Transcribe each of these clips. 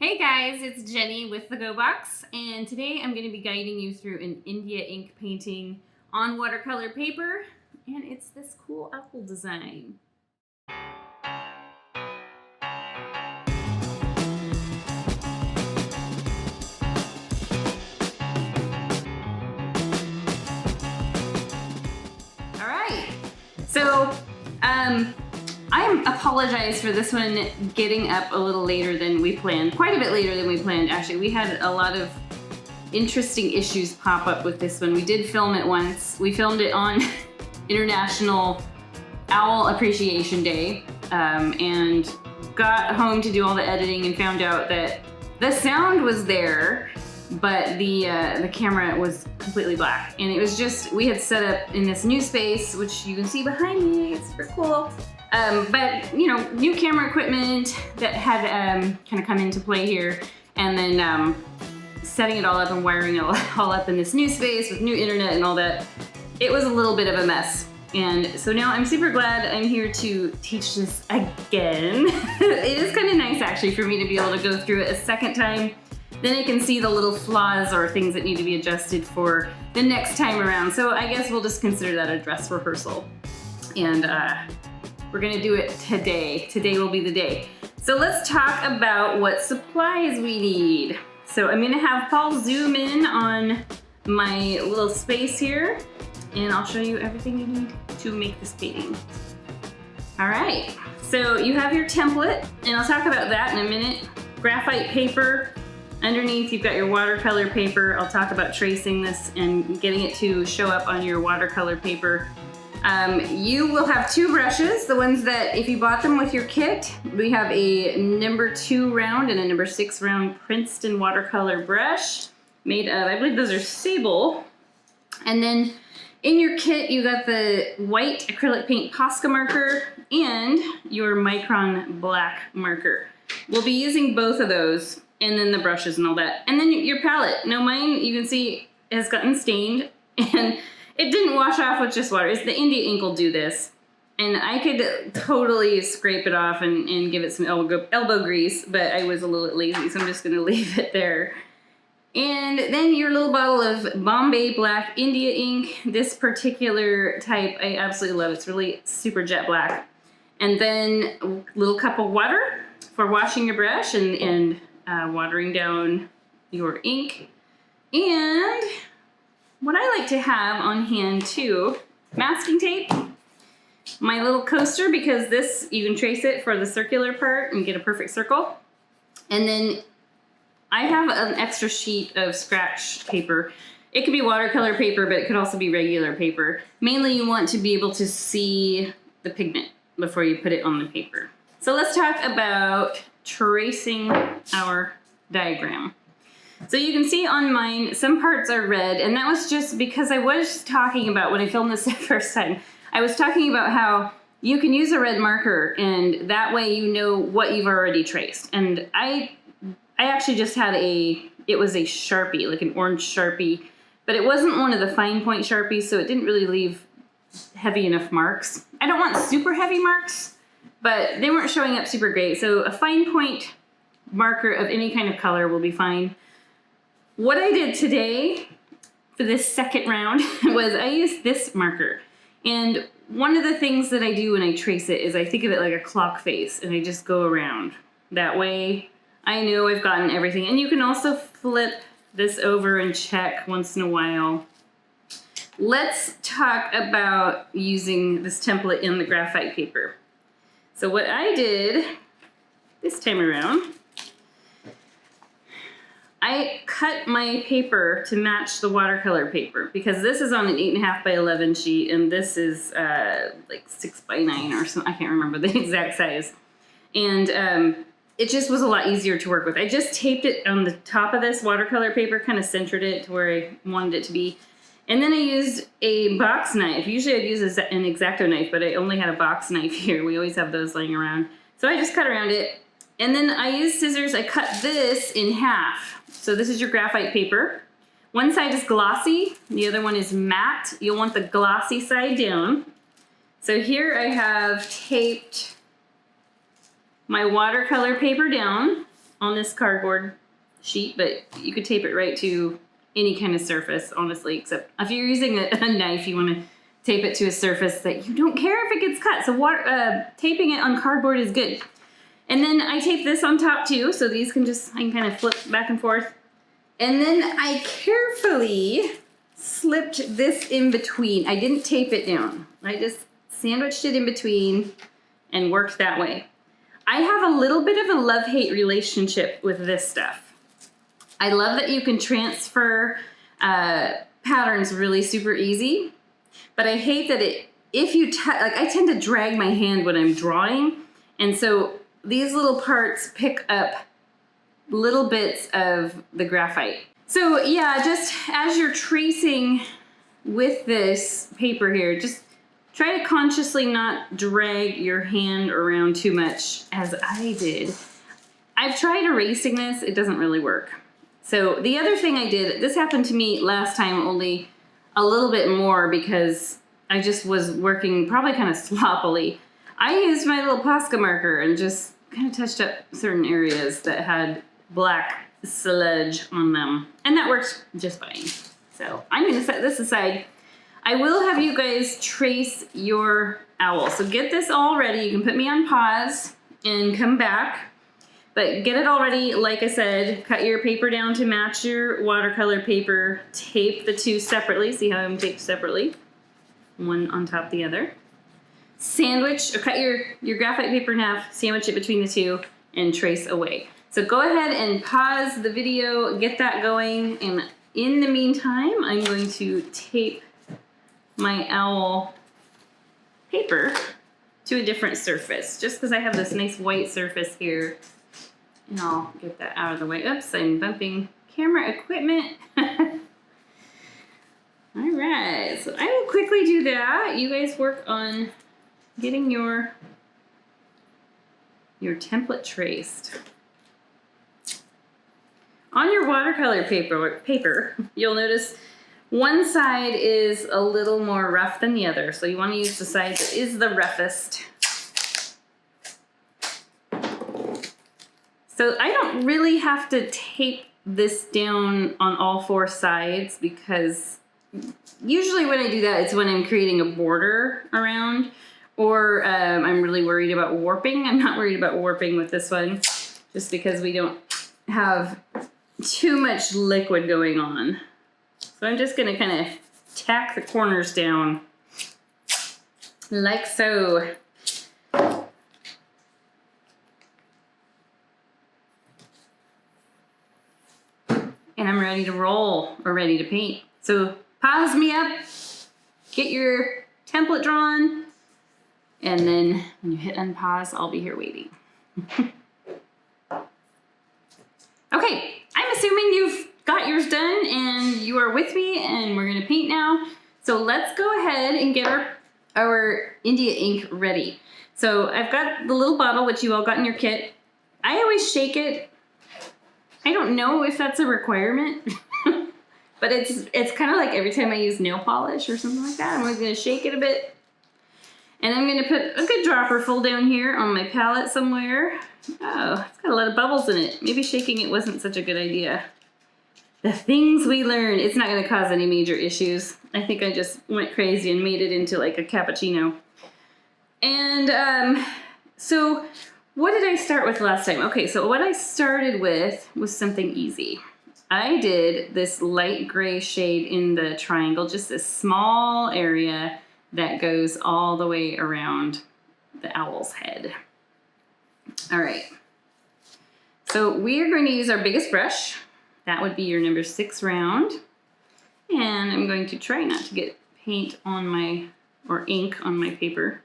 Hey guys, it's Jenny with the Go Box, and today I'm going to be guiding you through an India ink painting on watercolor paper, and it's this cool apple design. All right, so I apologize for this one getting up a little later than we planned, quite a bit later than we planned actually. We had a lot of interesting issues pop up with this one. We did film it once. We filmed it on International Owl Appreciation Day and got home to do all the editing and found out that the sound was there, but the camera was completely black. And it was just, we had set up in this new space, which you can see behind me, it's super cool. But you know, new camera equipment that had kind of come into play here, and then setting it all up and wiring it all up in this new space with new internet and all that. It was a little bit of a mess. And so now I'm super glad I'm here to teach this again. It is kind of nice actually for me to be able to go through it a second time. Then I can see the little flaws or things that need to be adjusted for the next time around. So I guess we'll just consider that a dress rehearsal. And we're gonna do it today. Today will be the day. So let's talk about what supplies we need. So I'm gonna have Paul zoom in on my little space here, and I'll show you everything you need to make this painting. All right, so you have your template, and I'll talk about that in a minute. Graphite paper. Underneath, you've got your watercolor paper. I'll talk about tracing this and getting it to show up on your watercolor paper. You will have two brushes, the ones that if you bought them with your kit, we have a number 2 round and a number 6 round Princeton watercolor brush made of, I believe those are sable. And then in your kit, you got the white acrylic paint Posca marker and your Micron black marker. We'll be using both of those, and then the brushes and all that. And then your palette. Now mine, you can see, has gotten stained, and it didn't wash off with just water. It's the India ink will do this. And I could totally scrape it off and give it some elbow grease, but I was a little lazy, so I'm just gonna leave it there. And then your little bottle of Bombay Black India ink. This particular type, I absolutely love. It's really super jet black. And then a little cup of water for washing your brush and watering down your ink. And what I like to have on hand too, masking tape, my little coaster, because this, you can trace it for the circular part and get a perfect circle. And then I have an extra sheet of scratch paper. It could be watercolor paper, but it could also be regular paper. Mainly you want to be able to see the pigment before you put it on the paper. So let's talk about tracing our diagram. So you can see on mine, some parts are red, and that was just because I was talking about, when I filmed this the first time, I was talking about how you can use a red marker, and that way you know what you've already traced. And I actually just had it was a Sharpie, like an orange Sharpie, but it wasn't one of the fine point Sharpies, so it didn't really leave heavy enough marks. I don't want super heavy marks, but they weren't showing up super great, so a fine point marker of any kind of color will be fine. What I did today for this second round was I used this marker. And one of the things that I do when I trace it is I think of it like a clock face, and I just go around. That way I know I've gotten everything. And you can also flip this over and check once in a while. Let's talk about using this template in the graphite paper. So what I did this time around, I cut my paper to match the watercolor paper, because this is on an 8.5 by 11 sheet, and this is like 6 by 9 or something. I can't remember the exact size. And it just was a lot easier to work with. I just taped it on the top of this watercolor paper, kind of centered it to where I wanted it to be. And then I used a box knife. Usually I'd use an X-Acto knife, but I only had a box knife here. We always have those laying around. So I just cut around it. And then I used scissors. I cut this in half. So this is your graphite paper. One side is glossy, the other one is matte. You'll want the glossy side down. So here I have taped my watercolor paper down, on this cardboard sheet, but you could tape it right to any kind of surface, honestly, except if you're using a knife, you want to tape it to a surface that you don't care if it gets cut. So taping it on cardboard is good. And then I tape this on top too, so these I can kind of flip back and forth. And then I carefully slipped this in between. I didn't tape it down. I just sandwiched it in between and worked that way. I have a little bit of a love-hate relationship with this stuff. I love that you can transfer patterns really super easy, but I hate that if you like, I tend to drag my hand when I'm drawing, and so these little parts pick up little bits of the graphite. So yeah, just as you're tracing with this paper here, just try to consciously not drag your hand around too much, as I did. I've tried erasing this, it doesn't really work. So the other thing I did, this happened to me last time, only a little bit more because I just was working probably kind of sloppily. I used my little Posca marker and just kind of touched up certain areas that had black sludge on them, and that works just fine. So I'm gonna set this aside. I will have you guys trace your owl. So get this all ready. You can put me on pause and come back, but get it all ready. Like I said, cut your paper down to match your watercolor paper. Tape the two separately. See how I'm taped separately? One on top of the other. Sandwich, or cut your graphite paper in half, sandwich it between the two, and trace away. So go ahead and pause the video, get that going, and in the meantime, I'm going to tape my owl paper to a different surface, just because I have this nice white surface here. And I'll get that out of the way. Oops, I'm bumping camera equipment. All right, so I will quickly do that. You guys work on getting your template traced. On your watercolor paper, you'll notice one side is a little more rough than the other, so you want to use the side that is the roughest. So I don't really have to tape this down on all four sides, because usually when I do that, it's when I'm creating a border around, or I'm really worried about warping. I'm not worried about warping with this one, just because we don't have too much liquid going on. So I'm just gonna kind of tack the corners down like so. And I'm ready to roll, or ready to paint. So pause me up, get your template drawn, and then when you hit unpause, I'll be here waiting. Okay, I'm assuming you've got yours done and you are with me, and we're gonna paint now. So let's go ahead and get our India ink ready. So I've got the little bottle, which you all got in your kit. I always shake it. I don't know if that's a requirement, but it's kind of like every time I use nail polish or something like that. I'm gonna shake it a bit. And I'm gonna put a good dropper full down here on my palette somewhere. Oh, it's got a lot of bubbles in it. Maybe shaking it wasn't such a good idea. The things we learn. It's not gonna cause any major issues. I think I just went crazy and made it into like a cappuccino. And so what did I start with last time? Okay, so what I started with was something easy. I did this light gray shade in the triangle, just this small area that goes all the way around the owl's head. All right, so we are going to use our biggest brush. That would be your number 6 round. And I'm going to try not to get paint on my, or ink on my paper.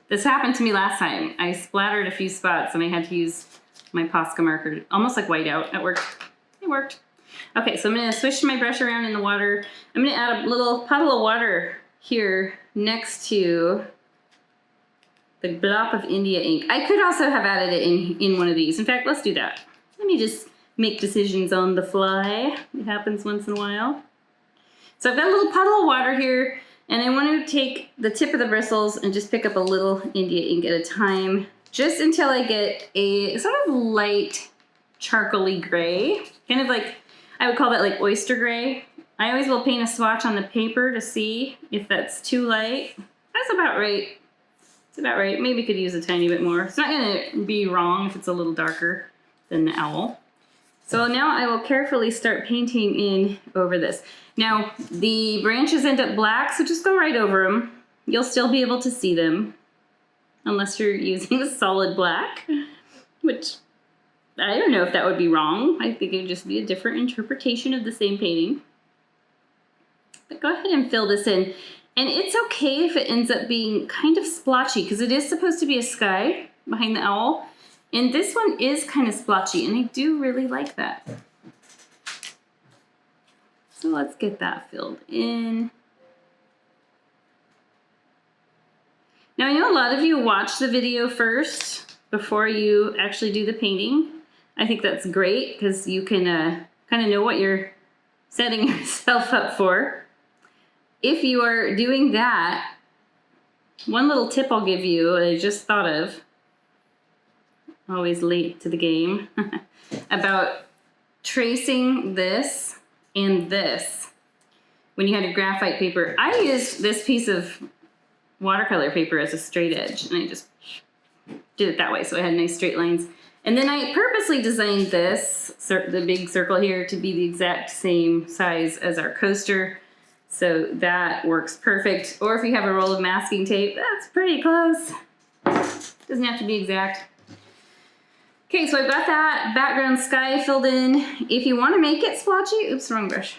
This happened to me last time. I splattered a few spots and I had to use my Posca marker, almost like whiteout. It worked. It worked. Okay, so I'm gonna swish my brush around in the water. I'm gonna add a little puddle of water here next to the blob of India ink. I could also have added it in one of these. In fact, let's do that. Let me just make decisions on the fly. It happens once in a while. So I've got a little puddle of water here, and I want to take the tip of the bristles and just pick up a little India ink at a time, just until I get a sort of light charcoaly gray. Kind of like, I would call that like oyster gray. I always will paint a swatch on the paper to see if that's too light. That's about right. It's about right. Maybe could use a tiny bit more. It's not gonna be wrong if it's a little darker than the owl. So now I will carefully start painting in over this. Now the branches end up black, so just go right over them. You'll still be able to see them unless you're using a solid black, which I don't know if that would be wrong. I think it would just be a different interpretation of the same painting. But go ahead and fill this in. And it's okay if it ends up being kind of splotchy because it is supposed to be a sky behind the owl. And this one is kind of splotchy and I do really like that. So let's get that filled in. Now I know a lot of you watch the video first before you actually do the painting. I think that's great because you can kind of know what you're setting yourself up for. If you are doing that, one little tip I'll give you, I just thought of, always late to the game, about tracing this and this when you had a graphite paper. I used this piece of watercolor paper as a straight edge and I just did it that way so I had nice straight lines. And then I purposely designed this, the big circle here, to be the exact same size as our coaster. So that works perfect. Or if you have a roll of masking tape, that's pretty close. Doesn't have to be exact. Okay, so I've got that background sky filled in. If you want to make it splotchy, oops, wrong brush.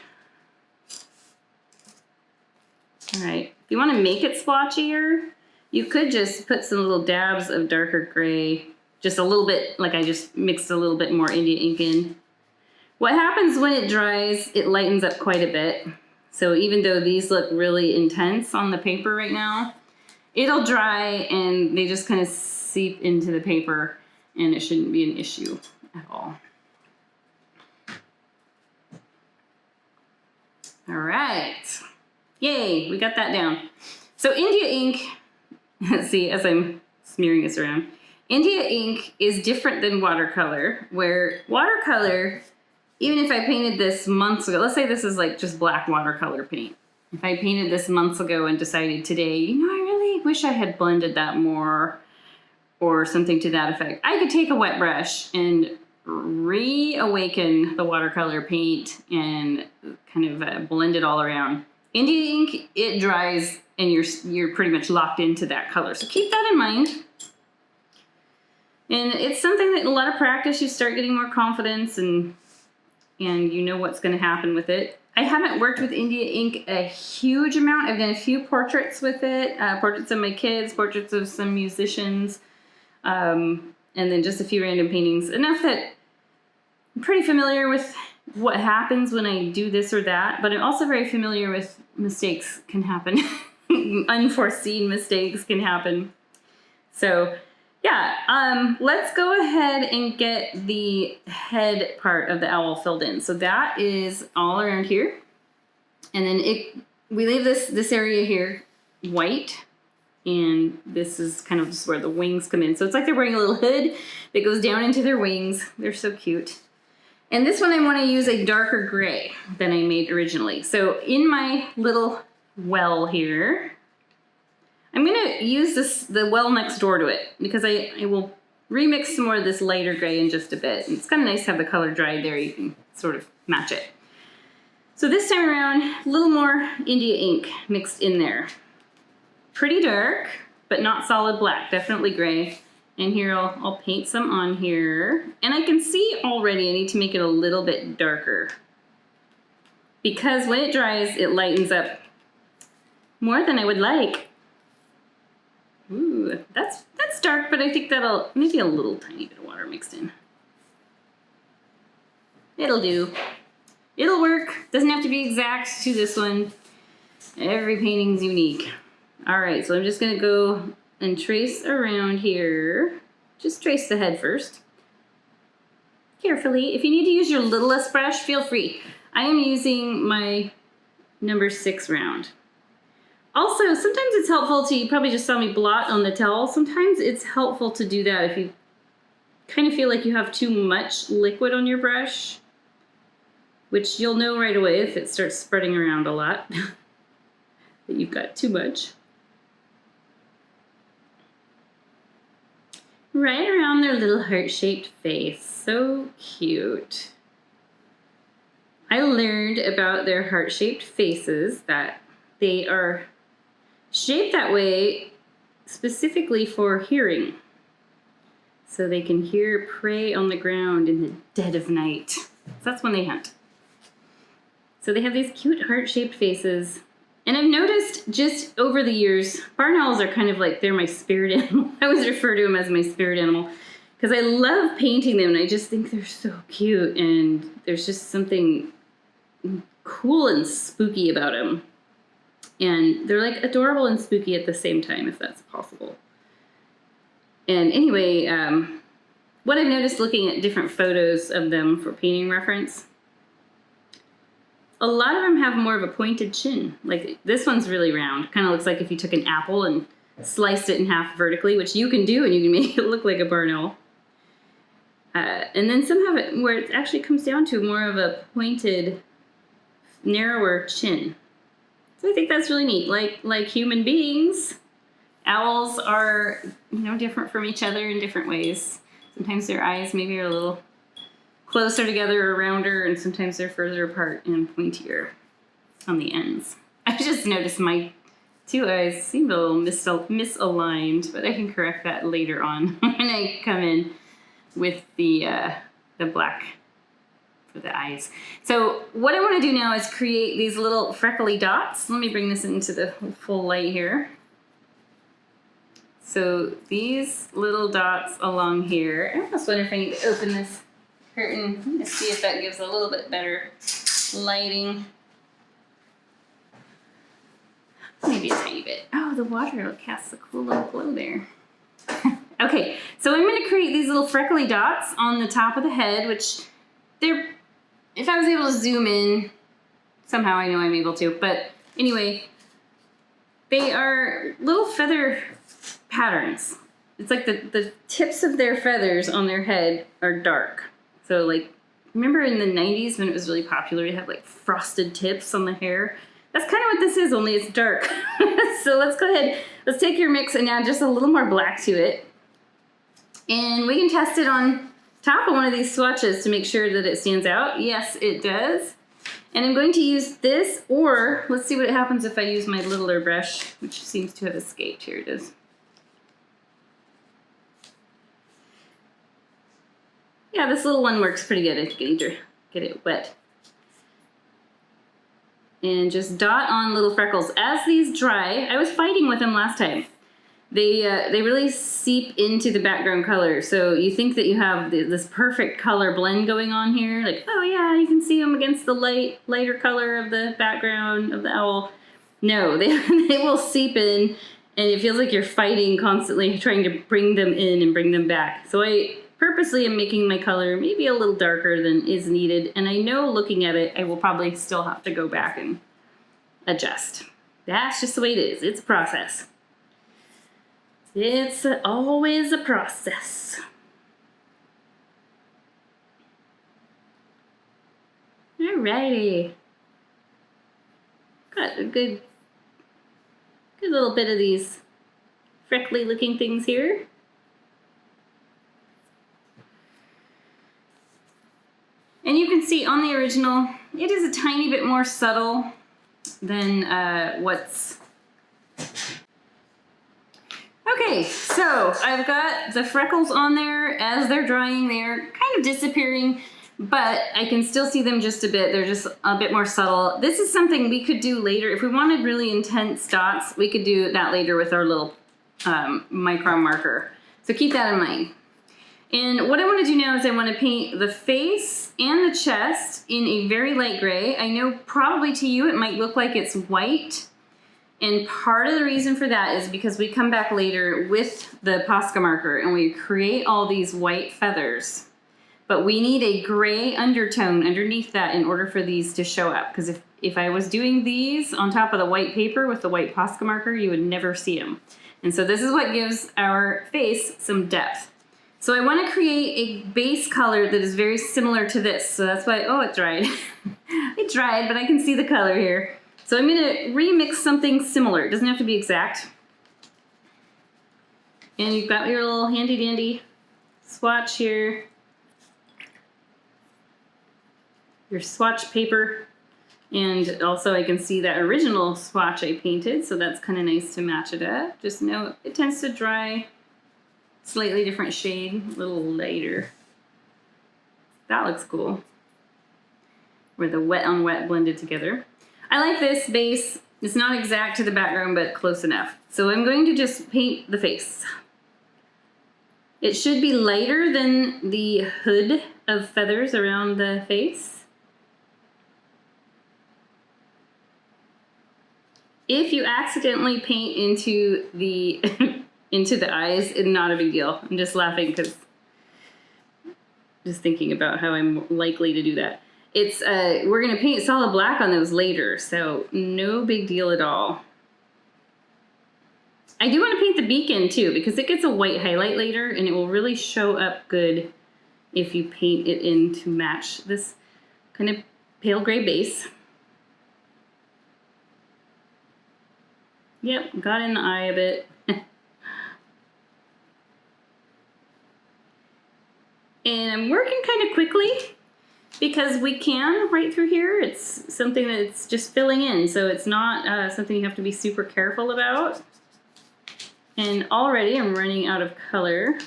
All right, if you want to make it splotchier, you could just put some little dabs of darker gray, just a little bit, like I just mixed a little bit more India ink in. What happens when it dries, it lightens up quite a bit. So even though these look really intense on the paper right now, it'll dry and they just kind of seep into the paper and it shouldn't be an issue at all. All right. Yay, we got that down. So India ink, let's see, as I'm smearing this around, India ink is different than watercolor, where watercolor, even if I painted this months ago, let's say this is like just black watercolor paint. If I painted this months ago and decided today, you know, I really wish I had blended that more or something to that effect, I could take a wet brush and reawaken the watercolor paint and kind of blend it all around. India ink, it dries and you're pretty much locked into that color. So keep that in mind. And it's something that a lot of practice, you start getting more confidence and you know what's going to happen with it. I haven't worked with India ink a huge amount. I've done a few portraits with it, portraits of my kids, portraits of some musicians, and then just a few random paintings. Enough that I'm pretty familiar with what happens when I do this or that, but I'm also very familiar with mistakes can happen. Unforeseen mistakes can happen. So yeah, let's go ahead and get the head part of the owl filled in. So that is all around here. And then we leave this area here white. And this is kind of just where the wings come in. So it's like they're wearing a little hood that goes down into their wings. They're so cute. And this one I want to use a darker gray than I made originally. So in my little well here, I'm going to use the well next door to it because I will remix some more of this lighter gray in just a bit. And it's kind of nice to have the color dried there. You can sort of match it. So this time around, a little more India ink mixed in there. Pretty dark, but not solid black, definitely gray. And here I'll paint some on here. And I can see already I need to make it a little bit darker because when it dries, it lightens up more than I would like. Ooh, that's dark, but I think that'll, maybe a little tiny bit of water mixed in. It'll do. It'll work. Doesn't have to be exact to this one. Every painting's unique. All right, so I'm just gonna go and trace around here. Just trace the head first. Carefully. If you need to use your littlest brush, feel free. I am using my number 6 round. Also, sometimes it's helpful to, you probably just saw me blot on the towel. Sometimes it's helpful to do that if you kind of feel like you have too much liquid on your brush, which you'll know right away if it starts spreading around a lot, that you've got too much. Right around their little heart-shaped face. So cute. I learned about their heart-shaped faces that they are shaped that way specifically for hearing. So they can hear prey on the ground in the dead of night. So that's when they hunt. So they have these cute heart-shaped faces. And I've noticed just over the years, barn owls are kind of like, they're my spirit animal. I always refer to them as my spirit animal because I love painting them and I just think they're so cute and there's just something cool and spooky about them. And they're like adorable and spooky at the same time, if that's possible. And anyway, what I've noticed looking at different photos of them for painting reference, a lot of them have more of a pointed chin. Like this one's really round. Kind of looks like if you took an apple and sliced it in half vertically, which you can do and you can make it look like a barn owl. And then some have it where it actually comes down to more of a pointed, narrower chin. So I think that's really neat. Like human beings, owls are, you know, different from each other in different ways. Sometimes their eyes maybe are a little closer together or rounder, and sometimes they're further apart and pointier on the ends. I just noticed my two eyes seem a little misaligned, but I can correct that later on when I come in with the black for the eyes. So what I want to do now is create these little freckly dots. Let me bring this into the full light here. So these little dots along here, I almost wonder if I need to open this curtain. I'm going to see if that gives a little bit better lighting. Maybe a tiny bit. Oh, the water casts a cool little glow there. Okay, so I'm going to create these little freckly dots on the top of the head, which they're, if I was able to zoom in, somehow I know I'm able to, but anyway, they are little feather patterns. It's like the tips of their feathers on their head are dark. So like, remember in the 90s when it was really popular to have like frosted tips on the hair? That's kind of what this is, only it's dark. So let's go ahead, let's take your mix and add just a little more black to it. And we can test it on top of one of these swatches to make sure that it stands out. Yes, it does. And I'm going to use this, or let's see what happens if I use my littler brush, which seems to have escaped. Here it is. Yeah, this little one works pretty good. I think I need to get it wet. And just dot on little freckles. As these dry, I was fighting with them last time. They really seep into the background color. So you think that you have this perfect color blend going on here. Like, oh yeah, you can see them against the lighter color of the background of the owl. No, they will seep in, and it feels like you're fighting constantly, trying to bring them in and bring them back. So I purposely am making my color maybe a little darker than is needed, and I know looking at it, I will probably still have to go back and adjust. That's just the way it is. It's a process. It's always a process. Alrighty. Got a good little bit of these freckly looking things here. And you can see on the original, it is a tiny bit more subtle than what's... Okay, so I've got the freckles on there. As they're drying, they're kind of disappearing, but I can still see them just a bit. They're just a bit more subtle. This is something we could do later. If we wanted really intense dots, we could do that later with our little micron marker. So keep that in mind. And what I want to do now is I want to paint the face and the chest in a very light gray. I know probably to you it might look like it's white. And part of the reason for that is because we come back later with the Posca marker and we create all these white feathers. But we need a gray undertone underneath that in order for these to show up. Because if I was doing these on top of the white paper with the white Posca marker, you would never see them. And so this is what gives our face some depth. So I want to create a base color that is very similar to this. So that's why, oh, it dried. It dried, but I can see the color here. So I'm going to remix something similar. It doesn't have to be exact. And you've got your little handy dandy swatch here. Your swatch paper. And also I can see that original swatch I painted, so that's kind of nice to match it up. Just know it tends to dry slightly different shade, a little lighter. That looks cool. Where the wet on wet blended together. I like this base. It's not exact to the background, but close enough. So I'm going to just paint the face. It should be lighter than the hood of feathers around the face. If you accidentally paint into the into the eyes, it's not a big deal. I'm just laughing because just thinking about how I'm likely to do that. It's we're gonna paint solid black on those later, so no big deal at all. I do want to paint the beak in too, because it gets a white highlight later and it will really show up good if you paint it in to match this kind of pale gray base. Yep, got in the eye a bit. And I'm working kind of quickly because we can right through here. It's something that's just filling in, so it's not something you have to be super careful about. And already I'm running out of color.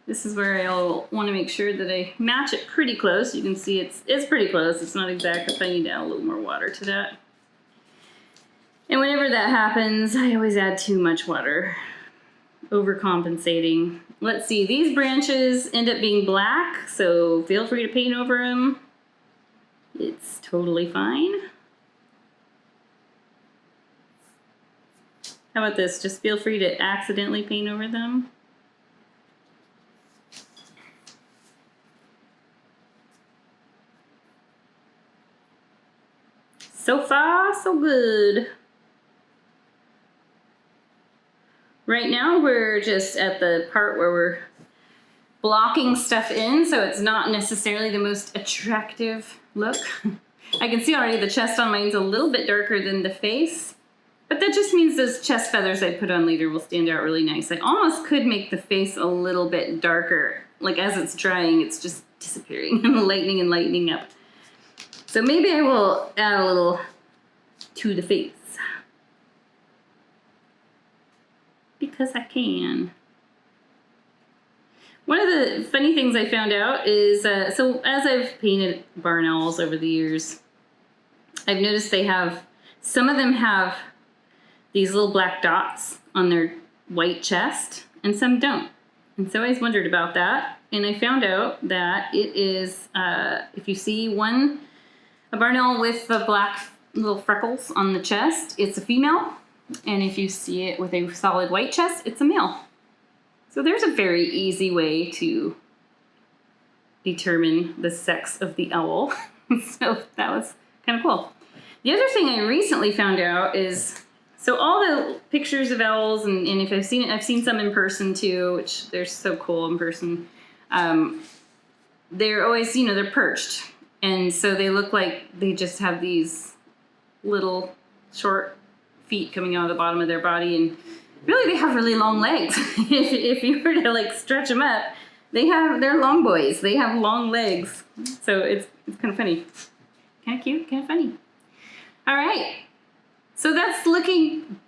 This is where I'll want to make sure that I match it pretty close. You can see it's pretty close. It's not exact. If I need to add a little more water to that. And whenever that happens, I always add too much water. Overcompensating. Let's see, these branches end up being black, so feel free to paint over them. It's totally fine. How about this? Just feel free to accidentally paint over them. So far, so good. Right now we're just at the part where we're blocking stuff in, so it's not necessarily the most attractive look. I can see already the chest on mine's a little bit darker than the face, but that just means those chest feathers I put on later will stand out really nice. I almost could make the face a little bit darker. Like as it's drying, it's just disappearing and lightening and lightening up. So maybe I will add a little to the face. Because I can. One of the funny things I found out is, so as I've painted barn owls over the years, I've noticed some of them have these little black dots on their white chest, and some don't. And so I always wondered about that, and I found out that it is, if you see a barn owl with the black little freckles on the chest, it's a female. And if you see it with a solid white chest, it's a male. So there's a very easy way to determine the sex of the owl. So that was kind of cool. The other thing I recently found out is, so all the pictures of owls, and if I've seen some in person too, which they're so cool in person. They're always, they're perched. And so they look like they just have these little short feet coming out of the bottom of their body, and really they have really long legs. if you were to like stretch them up, they're long boys. They have long legs. So it's kind of funny. Kind of cute, kind of funny. All right. So that's looking,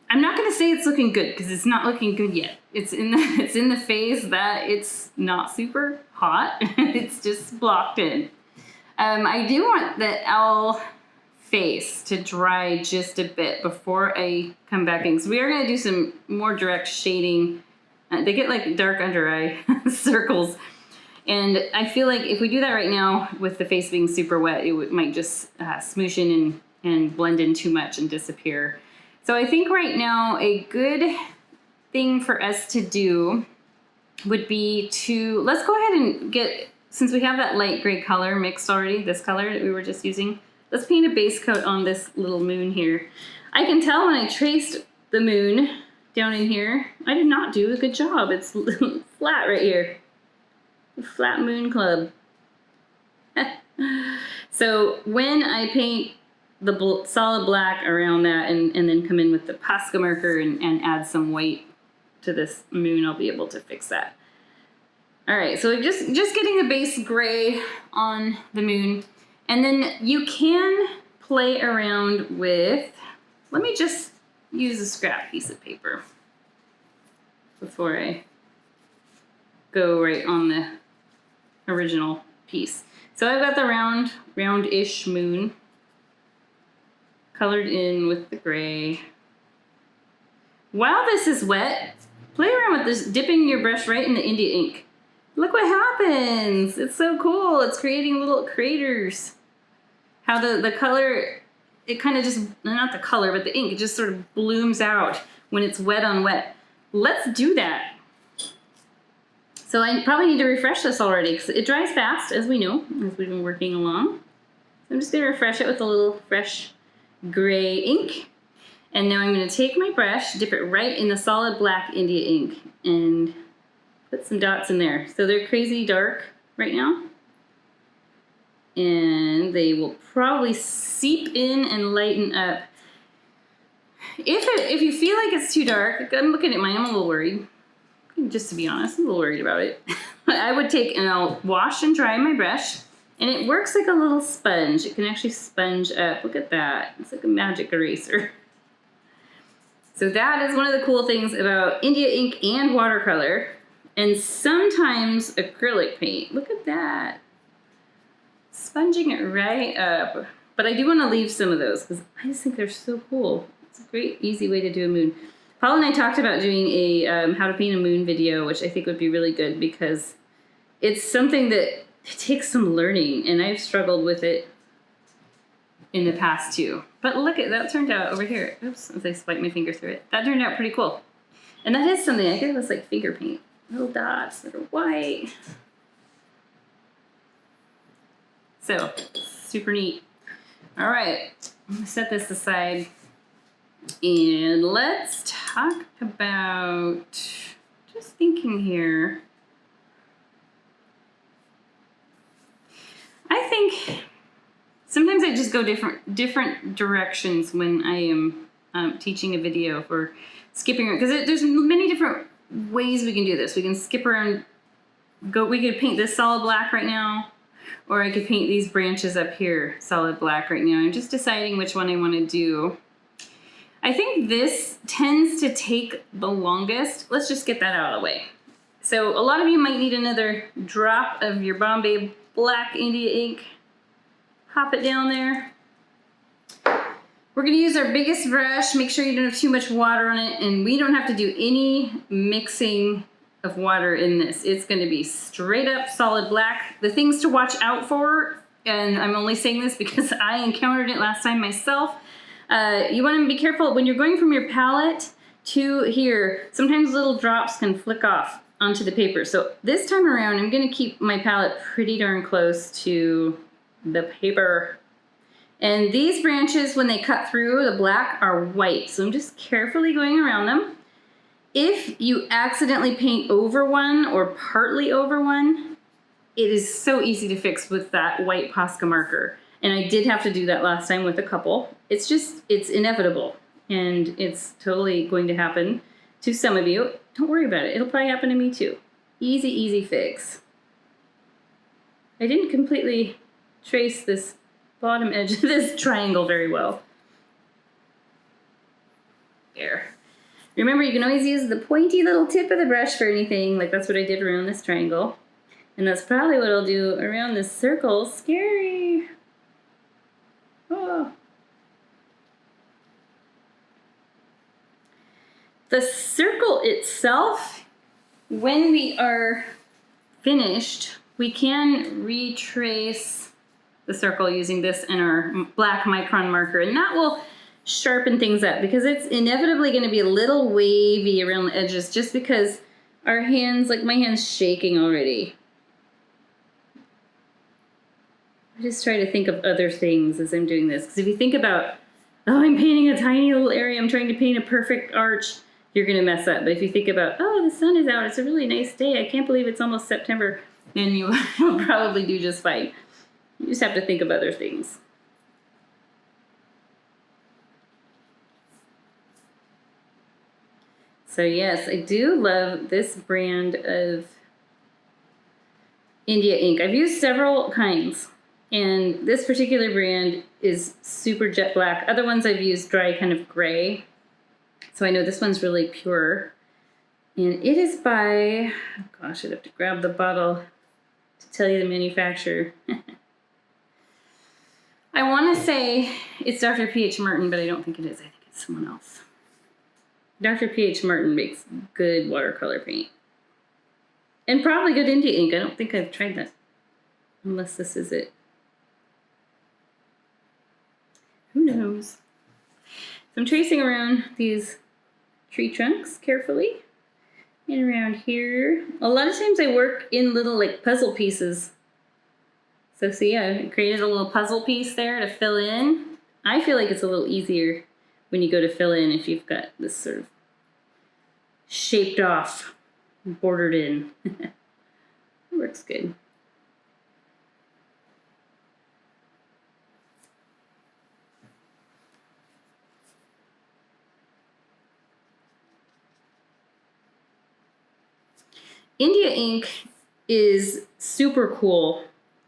I'm not going to say it's looking good because it's not looking good yet. It's in the phase that it's not super hot. It's just blocked in. I do want the owl face to dry just a bit before I come back in. So we are going to do some more direct shading. They get like dark under eye circles. And I feel like if we do that right now with the face being super wet, it might just smoosh in and blend in too much and disappear. So I think right now a good thing for us to do would be to, let's go ahead and get, since we have that light gray color mixed already, this color that we were just using, let's paint a base coat on this little moon here. I can tell when I traced the moon down in here, I did not do a good job. It's flat right here. The flat moon club. So when I paint the solid black around that and then come in with the Posca marker and add some white to this moon, I'll be able to fix that. All right, so just getting the base gray on the moon. And then you can play around with, let me just use a scrap piece of paper before I go right on the original piece. So I've got the roundish moon colored in with the gray. While this is wet, play around with this, dipping your brush right in the India ink. Look what happens. It's so cool. It's creating little craters. How the color, it kind of just, not the color, but the ink, it just sort of blooms out when it's wet on wet. Let's do that. So I probably need to refresh this already because it dries fast, as we know, as we've been working along. So I'm just going to refresh it with a little fresh gray ink. And now I'm going to take my brush, dip it right in the solid black India ink, and put some dots in there. So they're crazy dark right now. And they will probably seep in and lighten up. If you feel like it's too dark, I'm looking at mine, I'm a little worried. Just to be honest, I'm a little worried about it. I would take and I'll wash and dry my brush, and it works like a little sponge. It can actually sponge up. Look at that. It's like a magic eraser. So that is one of the cool things about India ink and watercolor, and sometimes acrylic paint. Look at that. Sponging it right up. But I do want to leave some of those because I just think they're so cool. It's a great, easy way to do a moon. Paul and I talked about doing a how to paint a moon video, which I think would be really good because it's something that it takes some learning, and I've struggled with it in the past too. But look at that, turned out over here. Oops, as I swipe my finger through it. That turned out pretty cool. And that is something, I think it was like finger paint. Little dots that are white. So, super neat. All right, I'm gonna set this aside. And let's talk about, just thinking here. I think sometimes I just go different directions when I am teaching a video for skipping around, because there's many different ways we can do this. We can skip around, we could paint this solid black right now, or I could paint these branches up here solid black right now. I'm just deciding which one I want to do. I think this tends to take the longest. Let's just get that out of the way. So a lot of you might need another drop of your Bombay Black India ink. Pop it down there. We're gonna use our biggest brush. Make sure you don't have too much water on it, and we don't have to do any mixing of water in this. It's gonna be straight up solid black. The things to watch out for, and I'm only saying this because I encountered it last time myself, you want to be careful when you're going from your palette to here. Sometimes little drops can flick off onto the paper. So this time around, I'm going to keep my palette pretty darn close to the paper. And these branches, when they cut through the black, are white. So I'm just carefully going around them. If you accidentally paint over one or partly over one, it is so easy to fix with that white Posca marker. And I did have to do that last time with a couple. It's inevitable. And it's totally going to happen to some of you. Don't worry about it. It'll probably happen to me too. Easy, easy fix. I didn't completely trace this bottom edge of this triangle very well. There. Remember, you can always use the pointy little tip of the brush for anything. Like that's what I did around this triangle. And that's probably what I'll do around this circle. Scary. Oh. The circle itself, when we are finished, we can retrace the circle using this and our black micron marker, and that will sharpen things up because it's inevitably going to be a little wavy around the edges just because our hands, like my hand's shaking already. I just try to think of other things as I'm doing this. Because if you think about, oh, I'm painting a tiny little area, I'm trying to paint a perfect arch, you're going to mess up. But if you think about, oh, the sun is out, it's a really nice day, I can't believe it's almost September, then you will probably do just fine. You just have to think of other things. So yes, I do love this brand of India ink. I've used several kinds, and this particular brand is super jet black. Other ones I've used dry kind of gray. So I know this one's really pure. And it is by, oh gosh, I'd have to grab the bottle to tell you the manufacturer. I want to say it's Dr. P.H. Merton, but I don't think it is. I think it's someone else. Dr. P.H. Merton makes good watercolor paint. And probably good India ink. I don't think I've tried that. Unless this is it. Who knows? So I'm tracing around these tree trunks carefully. And around here. A lot of times I work in little like puzzle pieces. So see, I created a little puzzle piece there to fill in. I feel like it's a little easier when you go to fill in if you've got this sort of shaped off, bordered in. It works good. India ink is super cool.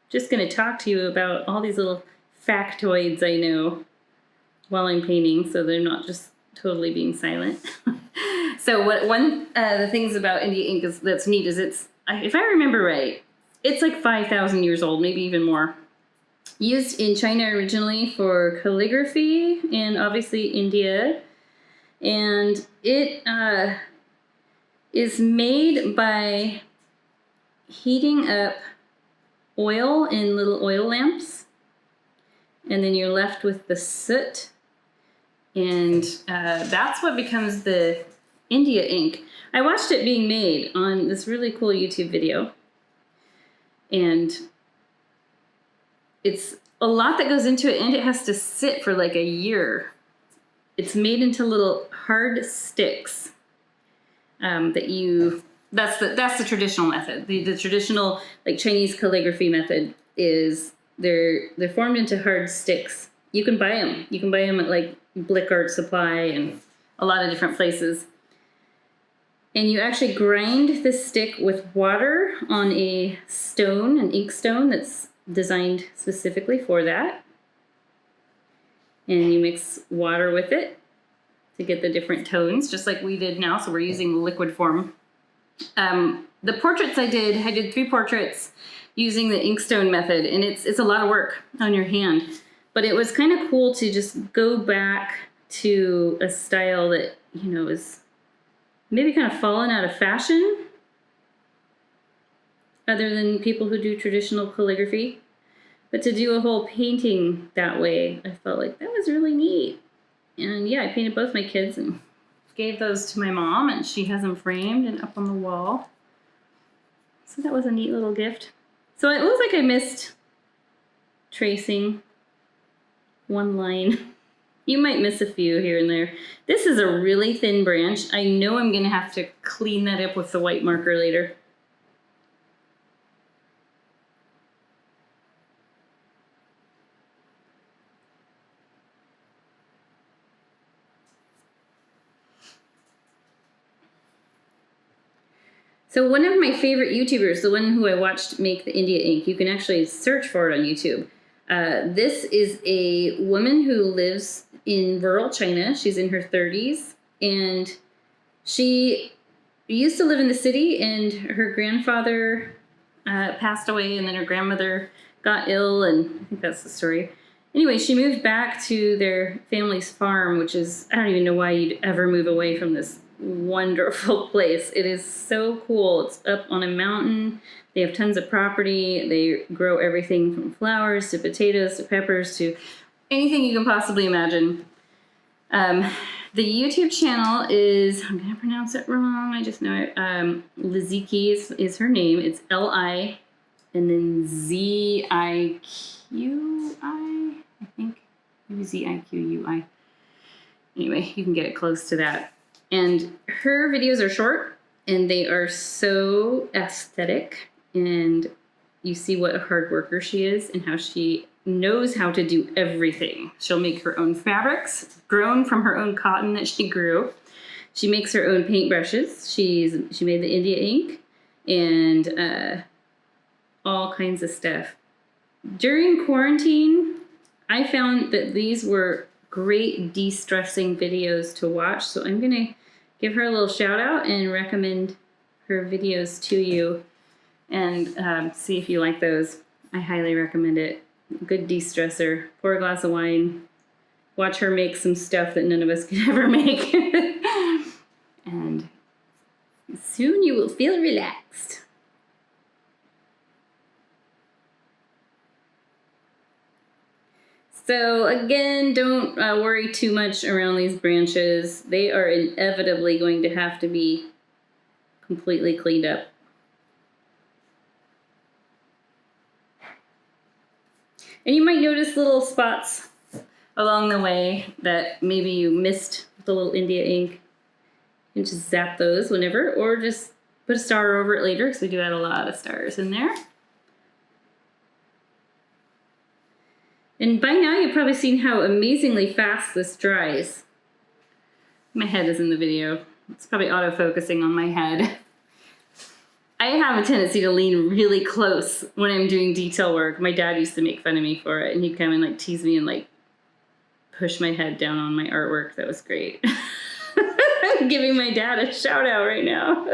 Just going to talk to you about all these little factoids I know while I'm painting, so they're not just totally being silent. So one of the things about India ink that's neat is it's, if I remember right, it's like 5,000 years old, maybe even more. Used in China originally for calligraphy and obviously India. And it is made by heating up oil in little oil lamps, and then you're left with the soot, and that's what becomes the India ink. I watched it being made on this really cool YouTube video, and it's a lot that goes into it, and it has to sit for like a year. It's made into little hard sticks that you, that's the traditional method. The traditional like Chinese calligraphy method is they're formed into hard sticks. You can buy them. You can buy them at like Blick Art Supply and a lot of different places. And you actually grind the stick with water on a stone, an ink stone that's designed specifically for that. And you mix water with it to get the different tones, just like we did now. So we're using liquid form. The portraits I did 3 portraits using the inkstone method, and it's a lot of work on your hand. But it was kind of cool to just go back to a style that, you know, is maybe kind of fallen out of fashion, other than people who do traditional calligraphy. But to do a whole painting that way, I felt like that was really neat. And yeah, I painted both my kids and gave those to my mom, and she has them framed and up on the wall. So that was a neat little gift. So it looks like I missed tracing one line. You might miss a few here and there. This is a really thin branch. I know I'm going to have to clean that up with the white marker later. So one of my favorite YouTubers, the one who I watched make the India ink, you can actually search for it on YouTube. This is a woman who lives in rural China. She's in her 30s, and she used to live in the city, and her grandfather passed away, and then her grandmother got ill, and I think that's the story. Anyway, she moved back to their family's farm, which is, I don't even know why you'd ever move away from this wonderful place. It is so cool. It's up on a mountain. They have tons of property. They grow everything from flowers to potatoes to peppers to anything you can possibly imagine. The YouTube channel is, I'm going to pronounce it wrong, I just know it. Liziki is her name. It's L-I and then Z-I-Q-I, I think. Maybe Z-I-Q-U-I. Anyway, you can get it close to that. And her videos are short and they are so aesthetic, and you see what a hard worker she is and how she knows how to do everything. She'll make her own fabrics grown from her own cotton that she grew. She makes her own paintbrushes. She made the India ink and all kinds of stuff. During quarantine, I found that these were great de-stressing videos to watch, so I'm gonna give her a little shout out and recommend her videos to you, and see if you like those. I highly recommend it. Good de-stressor. Pour a glass of wine, watch her make some stuff that none of us could ever make, and soon you will feel relaxed. So again, don't worry too much around these branches. They are inevitably going to have to be completely cleaned up. And you might notice little spots along the way that maybe you missed the little India ink. You can just zap those whenever, or just put a star over it later, because we do add a lot of stars in there. And by now you've probably seen how amazingly fast this dries. My head is in the video. It's probably auto-focusing on my head. I have a tendency to lean really close when I'm doing detail work. My dad used to make fun of me for it, and he'd come and like tease me and like push my head down on my artwork. That was great. I'm giving my dad a shout out right now.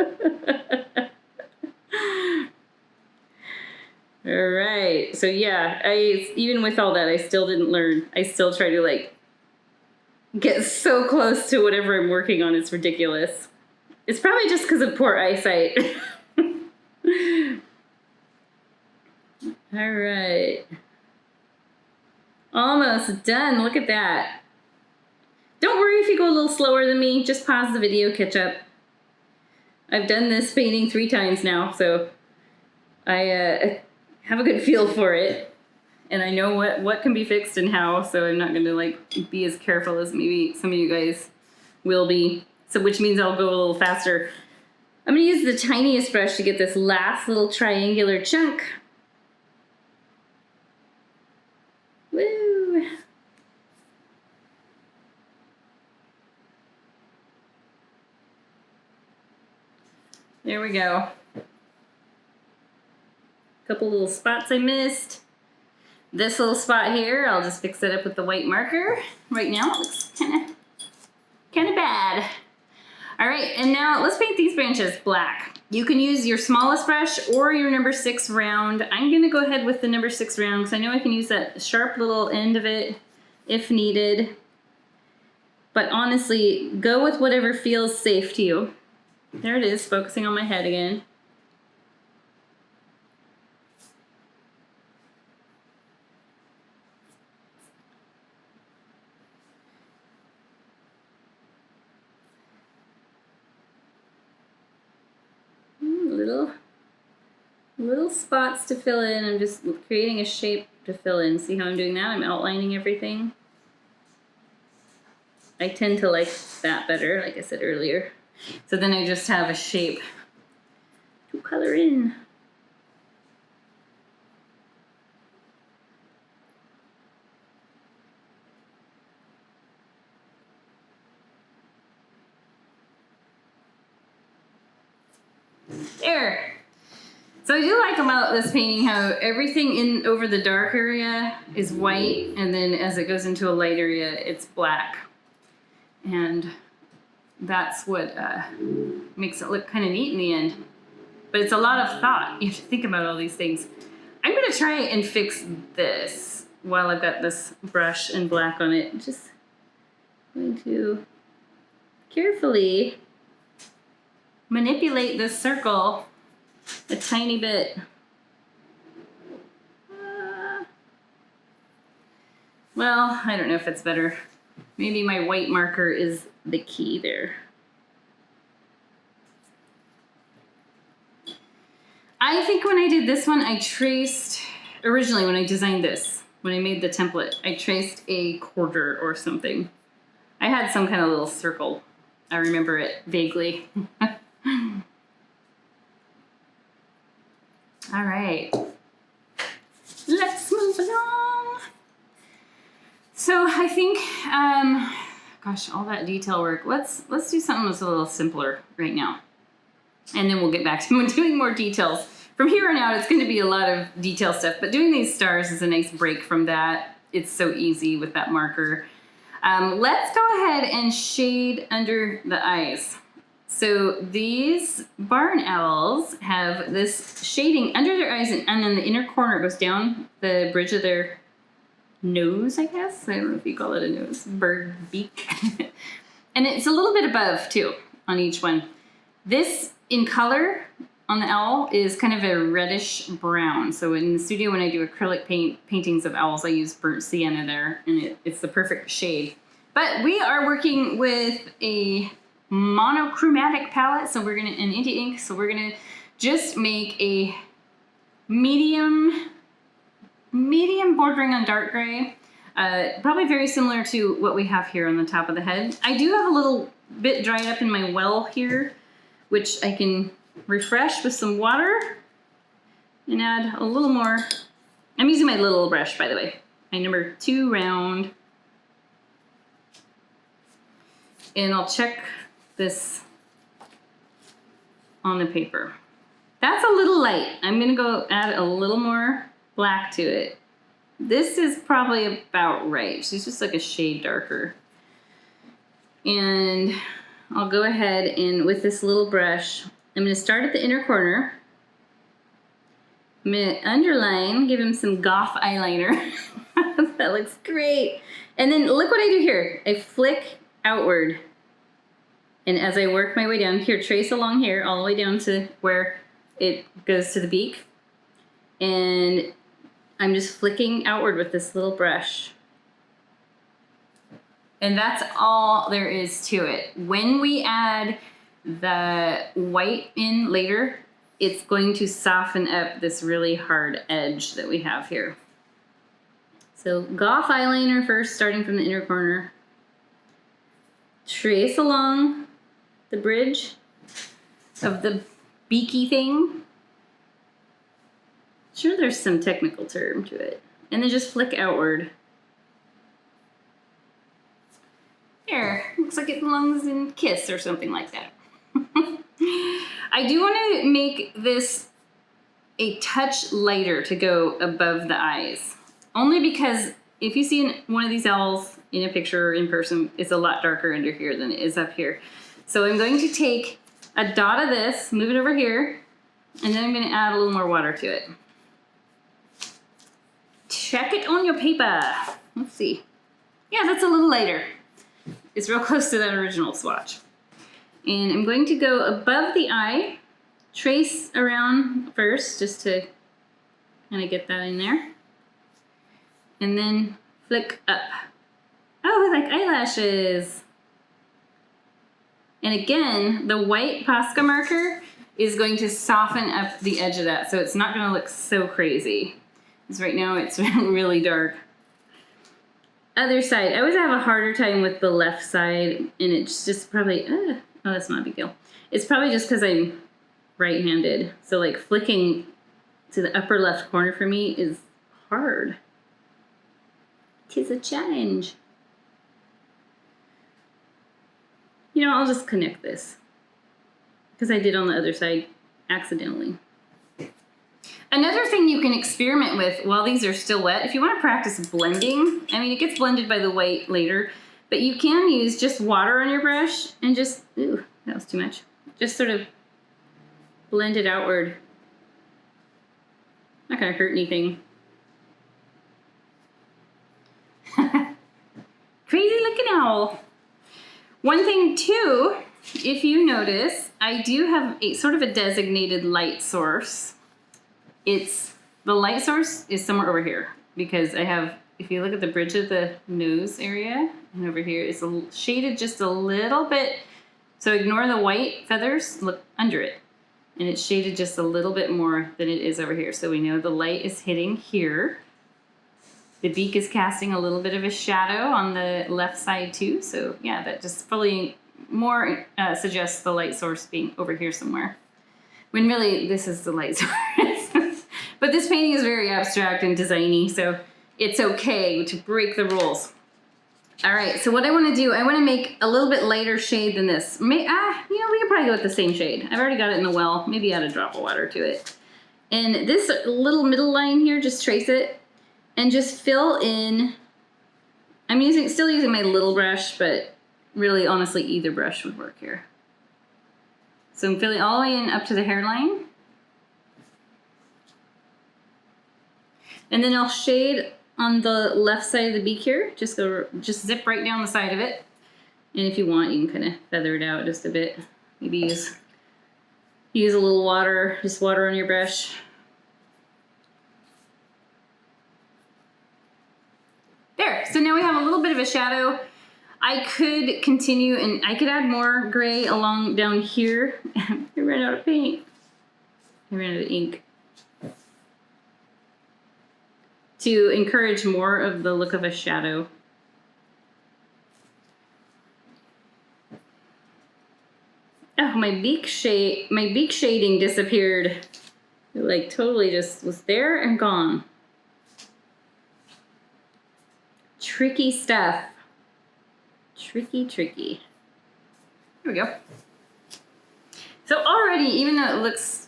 All right, so yeah, even with all that, I still didn't learn. I still try to like get so close to whatever I'm working on. It's ridiculous. It's probably just because of poor eyesight. All right, almost done. Look at that. Don't worry if you go a little slower than me. Just pause the video, catch up. I've done this painting 3 times now, so I have a good feel for it, and I know what can be fixed and how, so I'm not gonna like be as careful as maybe some of you guys will be. So which means I'll go a little faster. I'm gonna use the tiniest brush to get this last little triangular chunk. Woo! There we go. Couple little spots I missed. This little spot here, I'll just fix it up with the white marker. Right now it looks kind of bad. All right, and now let's paint these branches black. You can use your smallest brush or your number 6 round. I'm gonna go ahead with the number 6 round because I know I can use that sharp little end of it if needed. But honestly, go with whatever feels safe to you. There it is, focusing on my head again. Little spots to fill in. I'm just creating a shape to fill in. See how I'm doing that? I'm outlining everything. I tend to like that better, like I said earlier. So then I just have a shape to color in. There. So I do like about this painting how everything in over the dark area is white, and then as it goes into a light area, it's black. And that's what makes it look kind of neat in the end. But it's a lot of thought. You have to think about all these things. I'm gonna try and fix this while I've got this brush and black on it. Just going to carefully manipulate this circle a tiny bit. Well, I don't know if it's better. Maybe my white marker is the key there. I think when I did this one, I traced, originally when I designed this, when I made the template, I traced a quarter or something. I had some kind of little circle I remember it vaguely. All right, let's move along. So I think, gosh, all that detail work. Let's do something that's a little simpler right now, and then we'll get back to doing more details. From here on out, it's going to be a lot of detail stuff, but doing these stars is a nice break from that. It's so easy with that marker. Let's go ahead and shade under the eyes. So these barn owls have this shading under their eyes, and then the inner corner goes down the bridge of their nose, I guess. I don't know if you call it a nose, bird beak. And it's a little bit above too on each one. This in color on the owl is kind of a reddish brown. So in the studio, when I do acrylic paintings of owls, I use burnt sienna there, and it's the perfect shade. But we are working with a monochromatic palette, so we're gonna, and India ink, so we're gonna just make a medium bordering on dark gray. Probably very similar to what we have here on the top of the head. I do have a little bit dried up in my well here, which I can refresh with some water and add a little more. I'm using my little brush, by the way, my number 2 round. And I'll check this on the paper. That's a little light. I'm gonna go add a little more black to it. This is probably about right. She's just like a shade darker. And I'll go ahead and with this little brush, I'm gonna start at the inner corner. I'm gonna underline, give him some Gogh eyeliner. That looks great. And then look what I do here. I flick outward. And as I work my way down here, trace along here, all the way down to where it goes to the beak. And I'm just flicking outward with this little brush. And that's all there is to it. When we add the white in later, it's going to soften up this really hard edge that we have here. So Gogh eyeliner first, starting from the inner corner. Trace along the bridge of the beaky thing. Sure, there's some technical term to it. And then just flick outward. There, looks like it belongs in Kiss or something like that. I do want to make this a touch lighter to go above the eyes. Only because if you see one of these owls in a picture or in person, it's a lot darker under here than it is up here. So I'm going to take a dot of this, move it over here, and then I'm going to add a little more water to it. Check it on your paper. Let's see. Yeah, that's a little lighter. It's real close to that original swatch. And I'm going to go above the eye, trace around first just to kind of get that in there. And then flick up. Oh, I like eyelashes. And again, the white Posca marker is going to soften up the edge of that, so it's not going to look so crazy. Because right now it's really dark. Other side, I always have a harder time with the left side, and it's just probably, oh, that's not a big deal. It's probably just because I'm right-handed. So like flicking to the upper left corner for me is hard. 'Tis a challenge. You know, I'll just connect this because I did on the other side accidentally. Another thing you can experiment with while these are still wet, if you want to practice blending, I mean, it gets blended by the white later, but you can use just water on your brush and just, ooh, that was too much. Just sort of blend it outward. Not gonna hurt anything. Crazy looking owl. One thing too, if you notice, I do have a sort of a designated light source. The light source is somewhere over here because I have, if you look at the bridge of the nose area and over here, it's shaded just a little bit. So ignore the white feathers, look under it. And it's shaded just a little bit more than it is over here. So we know the light is hitting here. The beak is casting a little bit of a shadow on the left side too. So yeah, that just fully more suggests the light source being over here somewhere. When really this is the light source. But this painting is very abstract and designy, so it's okay to break the rules. All right, so what I want to do, I want to make a little bit lighter shade than this. You know, we could probably go with the same shade. I've already got it in the well. Maybe add a drop of water to it. And this little middle line here, just trace it and just fill in. I'm still using my little brush, but really, honestly, either brush would work here. So I'm filling all the way in up to the hairline. And then I'll shade on the left side of the beak here. Just zip right down the side of it. And if you want, you can kind of feather it out just a bit. Maybe use a little water, just water on your brush. There, so now we have a little bit of a shadow. I could continue and I could add more gray along down here. I ran out of paint. I ran out of ink. To encourage more of the look of a shadow. Oh, my beak shading disappeared. It like totally just was there and gone. Tricky stuff. Tricky. Here we go. So already, even though it looks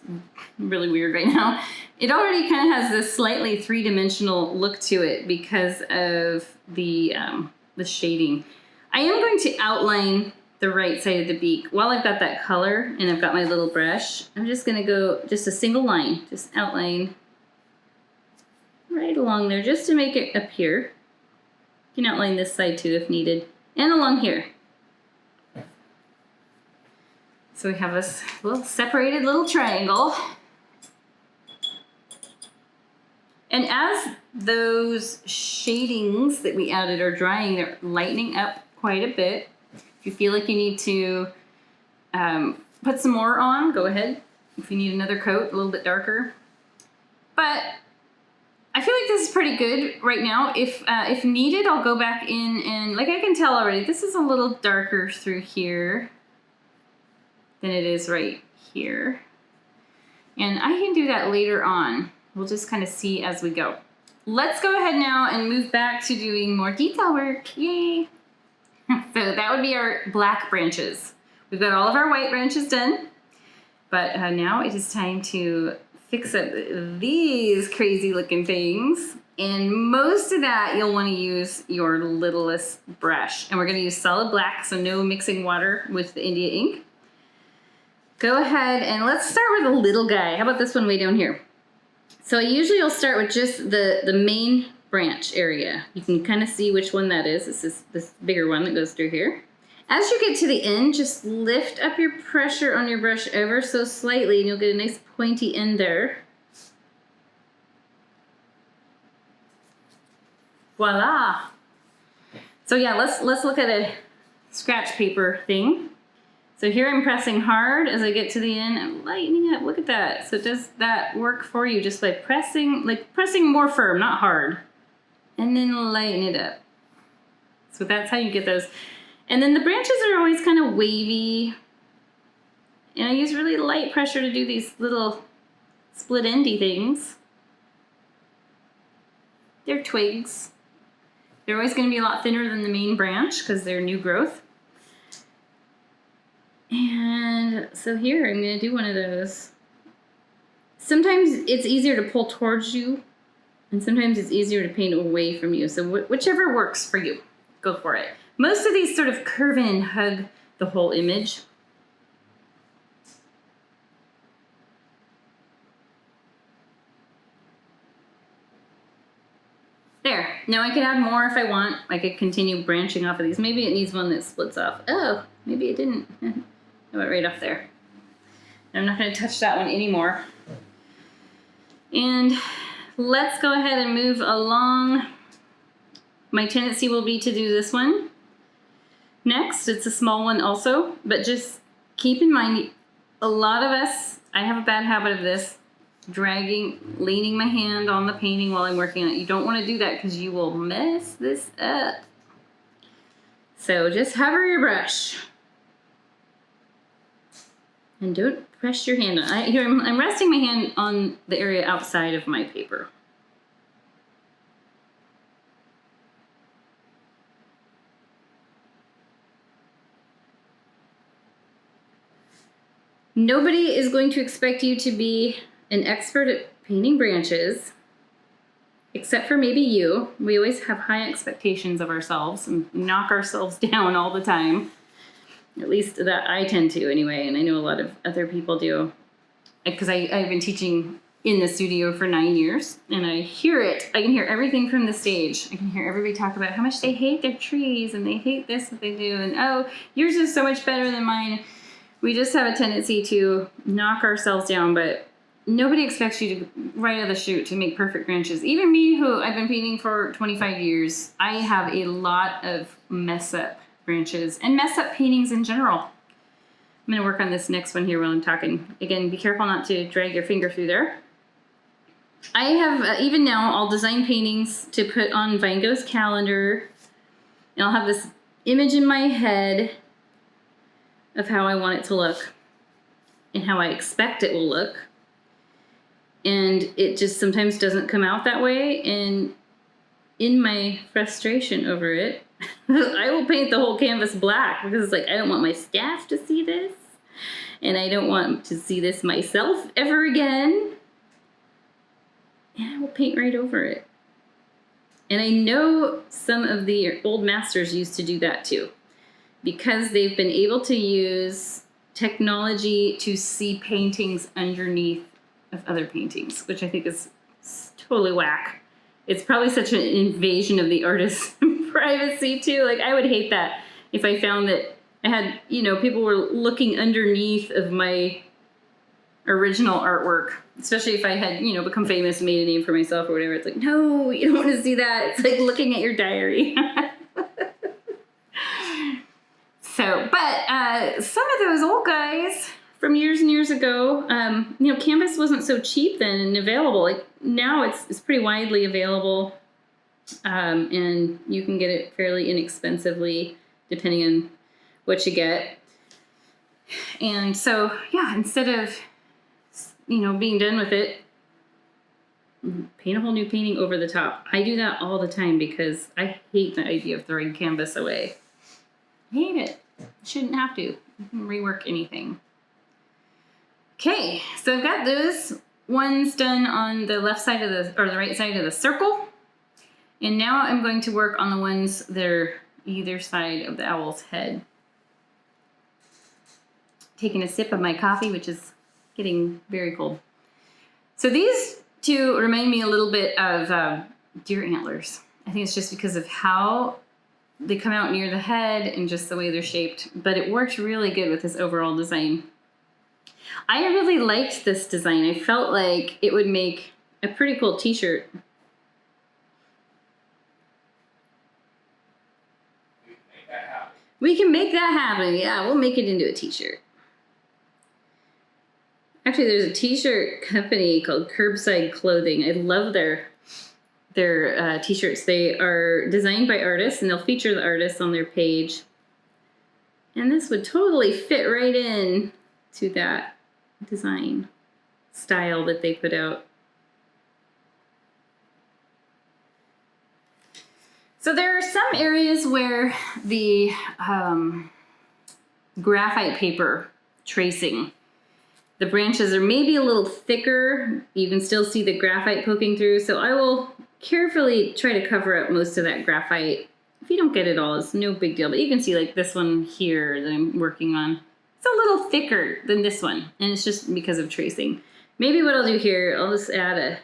really weird right now, it already kind of has this slightly three-dimensional look to it because of the shading. I am going to outline the right side of the beak. While I've got that color and I've got my little brush, I'm just gonna go just a single line, just outline right along there just to make it appear. You can outline this side too if needed, and along here. So we have this little separated little triangle. And as those shadings that we added are drying, they're lightening up quite a bit. If you feel like you need to put some more on, go ahead. If you need another coat, a little bit darker. But I feel like this is pretty good right now. If needed, I'll go back in and, like I can tell already, this is a little darker through here than it is right here. And I can do that later on. We'll just kind of see as we go. Let's go ahead now and move back to doing more detail work. Yay! So that would be our black branches. We've got all of our white branches done, but now it is time to fix up these crazy looking things. And most of that you'll want to use your littlest brush. And we're going to use solid black, so no mixing water with the India ink. Go ahead and let's start with a little guy. How about this one way down here? So usually you'll start with just the main branch area. You can kind of see which one that is. This is this bigger one that goes through here. As you get to the end, just lift up your pressure on your brush ever so slightly and you'll get a nice pointy end there. Voila! So yeah, let's look at a scratch paper thing. So here I'm pressing hard as I get to the end. I'm lightening up. Look at that. So does that work for you just by pressing, like pressing more firm, not hard. And then lighten it up. So that's how you get those. And then the branches are always kind of wavy. And I use really light pressure to do these little split endy things. They're twigs. They're always going to be a lot thinner than the main branch because they're new growth. And so here, I'm going to do one of those. Sometimes it's easier to pull towards you, and sometimes it's easier to paint away from you. So whichever works for you, go for it. Most of these sort of curve in and hug the whole image. There. Now I can add more if I want. I could continue branching off of these. Maybe it needs one that splits off. Oh, maybe it didn't. It went right off there. I'm not going to touch that one anymore. And let's go ahead and move along. My tendency will be to do this one next. It's a small one also, but just keep in mind, a lot of us, I have a bad habit of this, leaning my hand on the painting while I'm working on it. You don't want to do that because you will mess this up. So just hover your brush. And don't press your hand on. Here, I'm resting my hand on the area outside of my paper. Nobody is going to expect you to be an expert at painting branches, except for maybe you. We always have high expectations of ourselves and knock ourselves down all the time. At least that I tend to anyway, and I know a lot of other people do. Because I've been teaching in the studio for 9 years, and I hear it. I can hear everything from the stage. I can hear everybody talk about how much they hate their trees, and they hate this, what they do, and oh, yours is so much better than mine. We just have a tendency to knock ourselves down, but nobody expects you to, right out of the chute, to make perfect branches. Even me, who I've been painting for 25 years, I have a lot of mess-up branches and mess-up paintings in general. I'm going to work on this next one here while I'm talking. Again, be careful not to drag your finger through there. I have, even now, I'll design paintings to put on Van Gogh's calendar, and I'll have this image in my head of how I want it to look and how I expect it will look. And it just sometimes doesn't come out that way, and in my frustration over it, I will paint the whole canvas black because it's like, I don't want my staff to see this, and I don't want to see this myself ever again. And I will paint right over it. And I know some of the old masters used to do that too, because they've been able to use technology to see paintings underneath of other paintings, which I think is totally whack. It's probably such an invasion of the artist's privacy too. Like, I would hate that if I found that I had, you know, people were looking underneath of my original artwork, especially if I had, you know, become famous and made a name for myself or whatever. It's like, no, you don't want to see that. It's like looking at your diary. So, but some of those old guys from years and years ago, you know, canvas wasn't so cheap then and available. Like, now it's pretty widely available, and you can get it fairly inexpensively depending on what you get. And so, yeah, instead of, you know, being done with it, paint a whole new painting over the top. I do that all the time because I hate the idea of throwing canvas away. I hate it. Shouldn't have to. You can rework anything. Okay, so I've got those ones done on the left side of the, or the right side of the circle. And now I'm going to work on the ones that are either side of the owl's head. Taking a sip of my coffee, which is getting very cold. So these two remind me a little bit of deer antlers. I think it's just because of how they come out near the head and just the way they're shaped, but it worked really good with this overall design. I really liked this design. I felt like it would make a pretty cool t-shirt. We can make that happen. Yeah, we'll make it into a t-shirt. Actually, there's a t-shirt company called Curbside Clothing. I love their t-shirts. They are designed by artists, and they'll feature the artists on their page. And this would totally fit right in to that design style that they put out. So there are some areas where the graphite paper tracing, the branches are maybe a little thicker. You can still see the graphite poking through. So I will carefully try to cover up most of that graphite. If you don't get it all, it's no big deal. But you can see like this one here that I'm working on. It's a little thicker than this one. And it's just because of tracing. Maybe what I'll do here, I'll just add a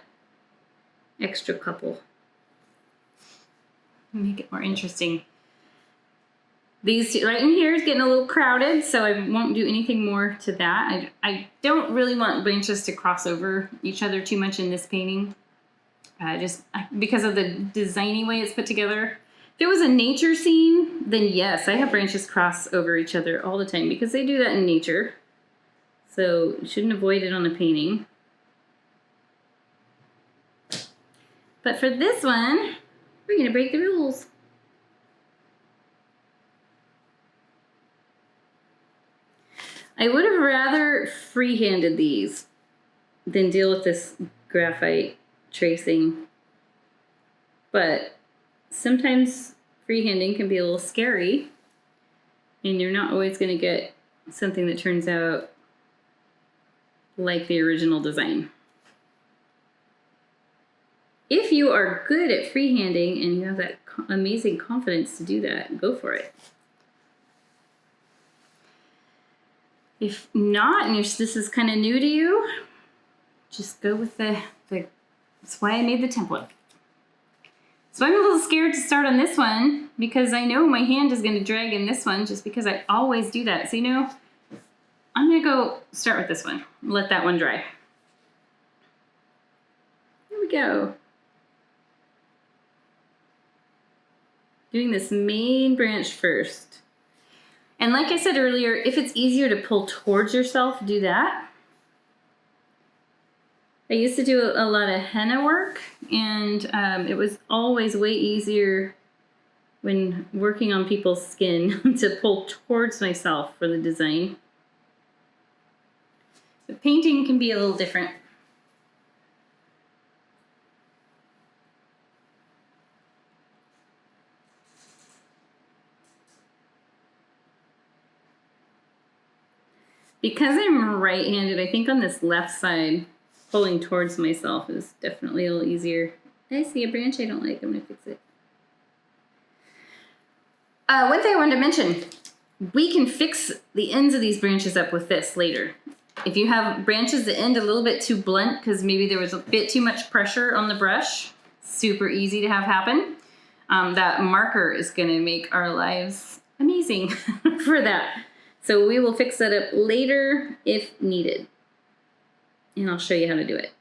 extra couple. Make it more interesting. These right in here is getting a little crowded, so I won't do anything more to that. I don't really want branches to cross over each other too much in this painting. Because of the designy way it's put together. If it was a nature scene, then yes, I have branches cross over each other all the time because they do that in nature. So you shouldn't avoid it on a painting. But for this one, we're gonna break the rules. I would have rather free-handed these than deal with this graphite tracing. But sometimes freehanding can be a little scary, and you're not always going to get something that turns out like the original design. If you are good at freehanding and you have that amazing confidence to do that, go for it. If not, and this is kind of new to you, just go with the that's why I made the template. So I'm a little scared to start on this one because I know my hand is going to drag in this one just because I always do that. So, you know, I'm going to go start with this one. Let that one dry. Here we go. Doing this main branch first. And like I said earlier, if it's easier to pull towards yourself, do that. I used to do a lot of henna work, and it was always way easier when working on people's skin to pull towards myself for the design. But painting can be a little different. Because I'm right-handed, I think on this left side, pulling towards myself is definitely a little easier. I see a branch I don't like. I'm going to fix it. One thing I wanted to mention, we can fix the ends of these branches up with this later. If you have branches that end a little bit too blunt because maybe there was a bit too much pressure on the brush, super easy to have happen. That marker is going to make our lives amazing for that. So we will fix that up later if needed. And I'll show you how to do it.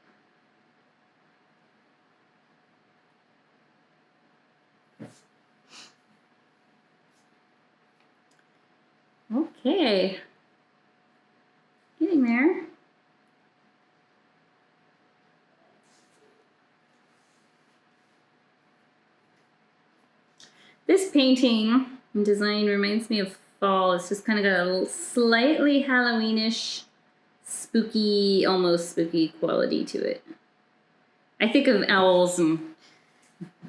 Okay. Getting there. This painting and design reminds me of fall. It's just kind of got a little slightly Halloweenish, spooky, almost spooky quality to it. I think of owls and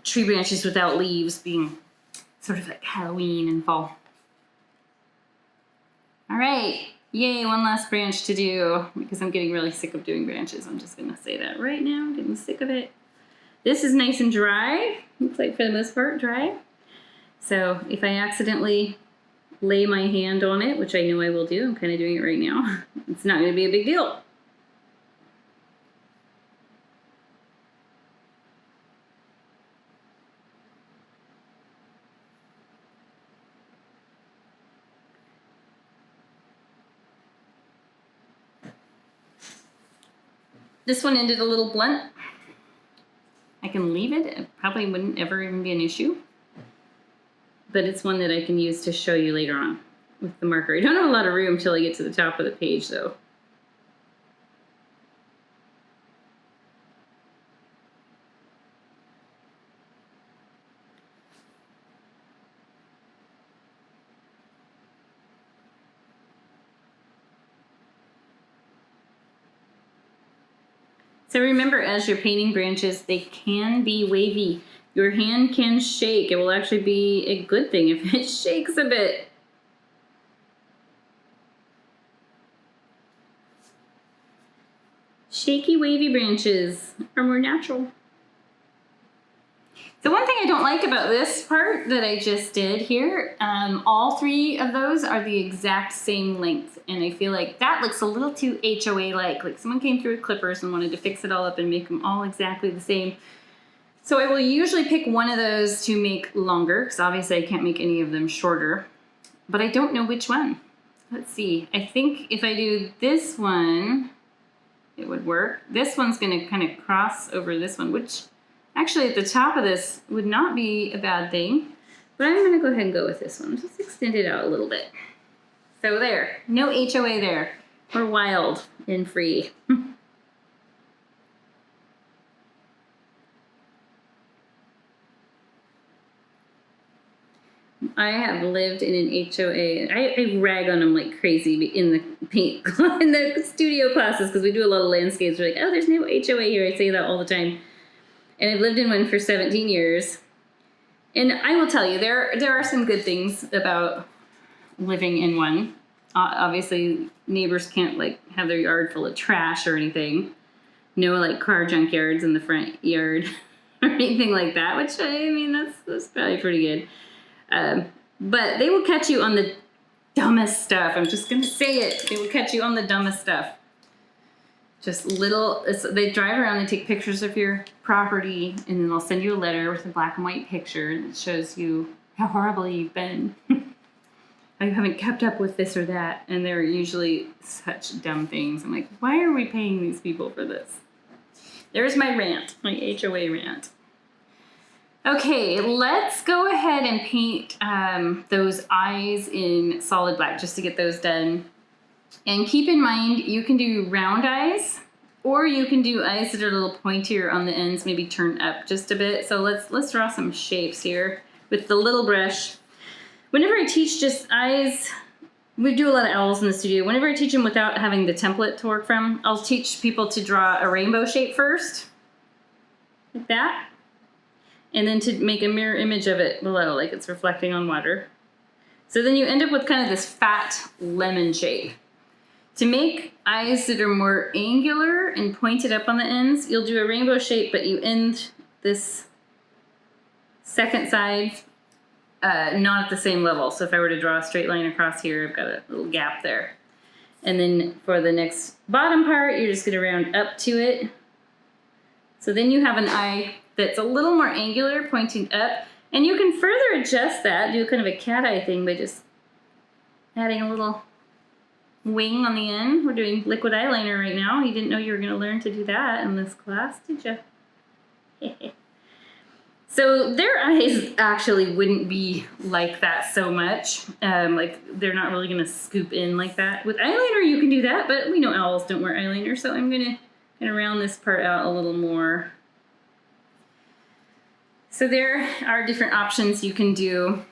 tree branches without leaves being sort of like Halloween and fall. All right, yay, one last branch to do because I'm getting really sick of doing branches. I'm just gonna say that right now, I'm getting sick of it. This is nice and dry. Looks like for the most part dry. So if I accidentally lay my hand on it, which I know I will do, I'm kind of doing it right now, it's not going to be a big deal. This one ended a little blunt. I can leave it. It probably wouldn't ever even be an issue. But it's one that I can use to show you later on with the marker. I don't have a lot of room till I get to the top of the page though. So remember, as you're painting branches, they can be wavy. Your hand can shake. It will actually be a good thing if it shakes a bit. Shaky, wavy branches are more natural. The one thing I don't like about this part that I just did here, all three of those are the exact same length. And I feel like that looks a little too HOA-like. Like someone came through with clippers and wanted to fix it all up and make them all exactly the same. So I will usually pick one of those to make longer, because obviously I can't make any of them shorter. But I don't know which one. Let's see. I think if I do this one, it would work. This one's going to kind of cross over this one, which actually at the top of this would not be a bad thing. But I'm going to go ahead and go with this one. Just extend it out a little bit. So there. No HOA there. We're wild and free. I have lived in an HOA. I rag on them like crazy in the paint in the studio classes because we do a lot of landscapes. We're like, oh, there's no HOA here. I say that all the time. And I've lived in one for 17 years. And I will tell you, there are some good things about living in one. Obviously, neighbors can't like have their yard full of trash or anything. No like car junkyards in the front yard or anything like that. Which I mean, that's probably pretty good. But they will catch you on the dumbest stuff. I'm just gonna say it. They will catch you on the dumbest stuff. Just they drive around, they take pictures of your property, and then they'll send you a letter with a black and white picture that shows you how horrible you've been. How you haven't kept up with this or that. And they're usually such dumb things. I'm like, why are we paying these people for this? There's my rant, my HOA rant. Okay, let's go ahead and paint those eyes in solid black just to get those done. And keep in mind, you can do round eyes, or you can do eyes that are a little pointier on the ends, maybe turn up just a bit. So let's draw some shapes here with the little brush. Whenever I teach just eyes, we do a lot of owls in the studio. Whenever I teach them without having the template to work from, I'll teach people to draw a rainbow shape first, like that. And then to make a mirror image of it below, like it's reflecting on water. So then you end up with kind of this fat lemon shape. To make eyes that are more angular and pointed up on the ends, you'll do a rainbow shape, but you end this second side not at the same level. So if I were to draw a straight line across here, I've got a little gap there. And then for the next bottom part, you're just gonna round up to it. So then you have an eye that's a little more angular, pointing up. And you can further adjust that, do kind of a cat eye thing by just adding a little wing on the end. We're doing liquid eyeliner right now. You didn't know you were gonna learn to do that in this class, did you? So their eyes actually wouldn't be like that so much. Like they're not really gonna scoop in like that. With eyeliner you can do that, but we know owls don't wear eyeliner, so I'm gonna kind of round this part out a little more. So there are different options you can do.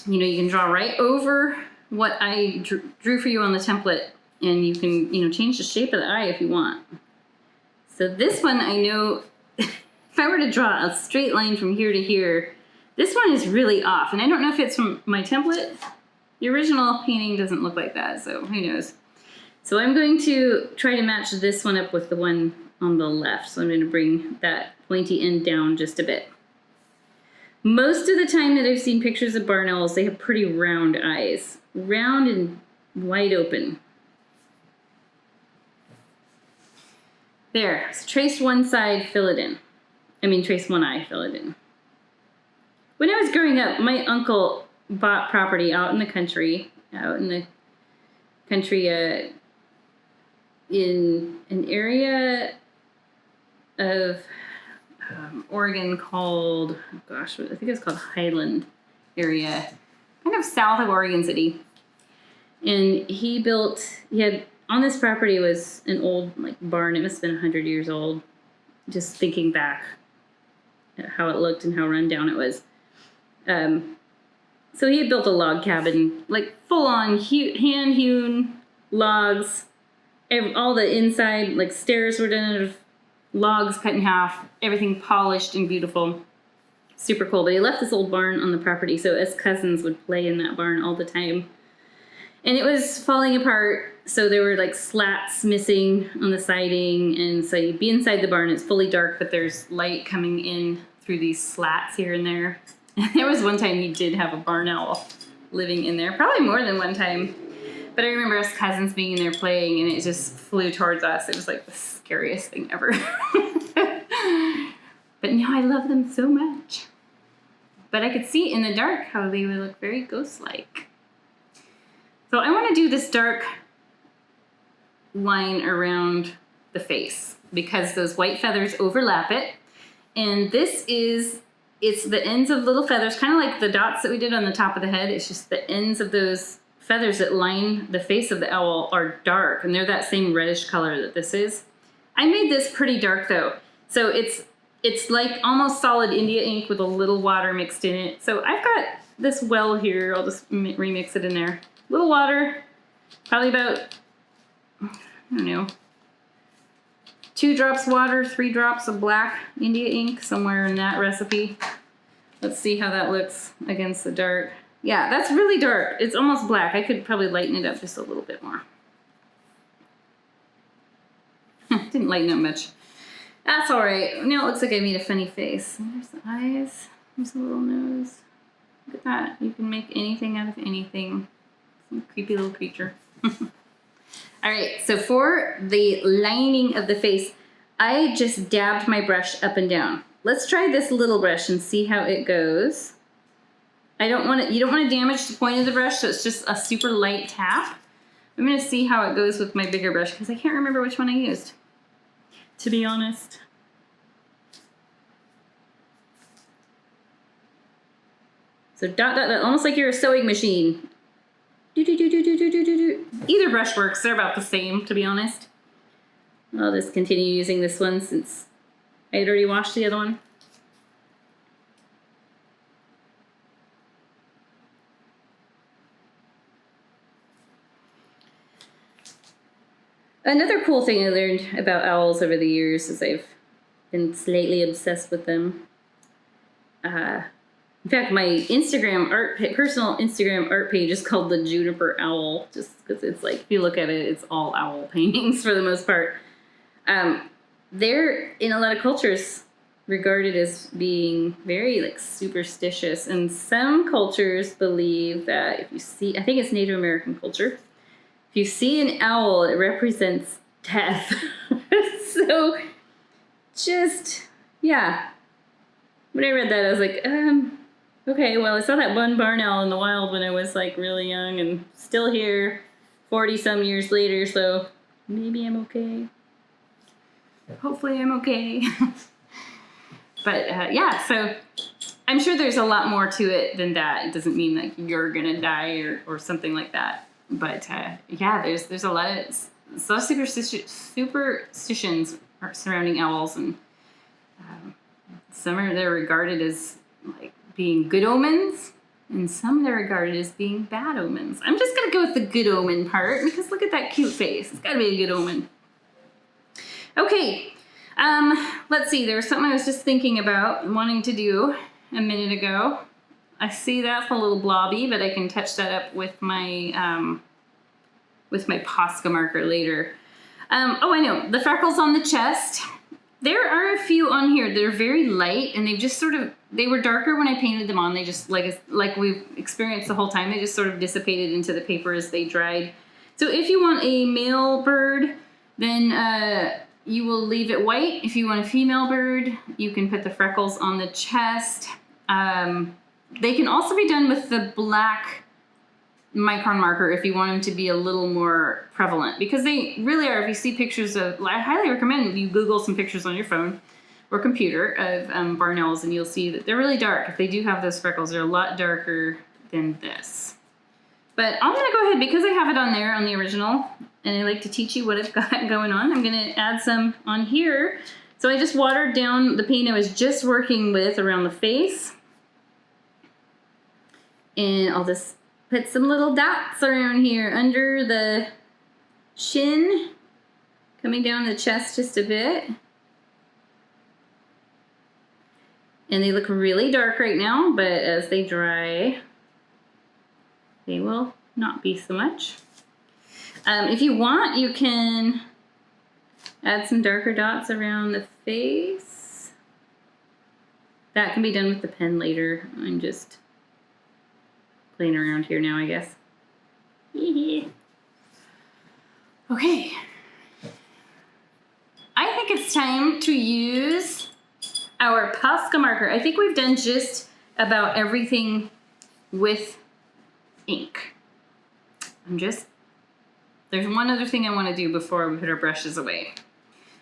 You know, you can draw right over what I drew for you on the template, and you can, you know, change the shape of the eye if you want. So this one, I know, if I were to draw a straight line from here to here, this one is really off. And I don't know if it's from my template. The original painting doesn't look like that, so who knows. So I'm going to try to match this one up with the one on the left. So I'm going to bring that pointy end down just a bit. Most of the time that I've seen pictures of barn owls, they have pretty round eyes. Round and wide open. There, so trace one side, fill it in. Trace one eye, fill it in. When I was growing up, my uncle bought property out in the country, in an area of Oregon called, gosh, I think it was called Highland area, kind of south of Oregon City. And he had, on this property was an old like barn. It must have been 100 years old, just thinking back at how it looked and how run down it was. So he had built a log cabin, like full on hand-hewn logs. All the inside, like stairs were done out of logs cut in half, everything polished and beautiful. Super cool. But he left this old barn on the property, so us cousins would play in that barn all the time. And it was falling apart, so there were like slats missing on the siding, and so you'd be inside the barn, it's fully dark, but there's light coming in through these slats here and there. And there was one time he did have a barn owl living in there, probably more than one time. But I remember us cousins being in there playing, and it just flew towards us. It was like the scariest thing ever. But now I love them so much. But I could see in the dark how they would look very ghost-like. So I want to do this dark line around the face because those white feathers overlap it. And it's the ends of little feathers, kind of like the dots that we did on the top of the head. It's just the ends of those feathers that line the face of the owl are dark, and they're that same reddish color that this is. I made this pretty dark though. So it's like almost solid India ink with a little water mixed in it. So I've got this well here. I'll just remix it in there. A little water, probably about, I don't know, 2 drops water, 3 drops of black India ink, somewhere in that recipe. Let's see how that looks against the dark. Yeah, that's really dark. It's almost black. I could probably lighten it up just a little bit more. Didn't lighten up much. That's all right. Now it looks like I made a funny face. There's the eyes. There's the little nose. Look at that. You can make anything out of anything. Some creepy little creature. All right, so for the lining of the face, I just dabbed my brush up and down. Let's try this little brush and see how it goes. You don't want to damage the point of the brush, so it's just a super light tap. I'm gonna see how it goes with my bigger brush because I can't remember which one I used, to be honest. So dot, dot, dot, almost like you're a sewing machine. Either brush works, they're about the same, to be honest. I'll just continue using this one since I had already washed the other one. Another cool thing I learned about owls over the years is I've been slightly obsessed with them. In fact, my personal Instagram art page is called the Juniper Owl, just because it's like, if you look at it, it's all owl paintings for the most part. They're, in a lot of cultures, regarded as being very like superstitious, and some cultures believe that if you see, I think it's Native American culture, if you see an owl, it represents death. So, just, yeah. When I read that, I was like, okay, well, I saw that one barn owl in the wild when I was like really young and still here 40 some years later, so maybe I'm okay. Hopefully I'm okay. But yeah, so I'm sure there's a lot more to it than that. It doesn't mean like you're gonna die or something like that. But yeah, there's a lot of superstitions surrounding owls, and some they're regarded as like being good omens, and some they're regarded as being bad omens. I'm just gonna go with the good omen part because look at that cute face. It's gotta be a good omen. Okay, let's see. There was something I was just thinking about wanting to do a minute ago. I see that's a little blobby, but I can touch that up with my Posca marker later. Oh, I know, the freckles on the chest. There are a few on here that are very light, and they've just they were darker when I painted them on. They just, like we've experienced the whole time, they just sort of dissipated into the paper as they dried. So if you want a male bird, then you will leave it white. If you want a female bird, you can put the freckles on the chest. They can also be done with the black micron marker if you want them to be a little more prevalent, because they really are. If you see pictures of, I highly recommend you Google some pictures on your phone or computer of barn owls, and you'll see that they're really dark. If they do have those freckles, they're a lot darker than this. But I'm gonna go ahead, because I have it on there on the original, and I like to teach you what I've got going on, I'm gonna add some on here. So I just watered down the paint I was just working with around the face. And I'll just put some little dots around here under the chin, coming down the chest just a bit. And they look really dark right now, but as they dry, they will not be so much. If you want, you can add some darker dots around the face. That can be done with the pen later. I'm just playing around here now, I guess. Okay. I think it's time to use our Posca marker. I think we've done just about everything with ink. There's one other thing I want to do before we put our brushes away.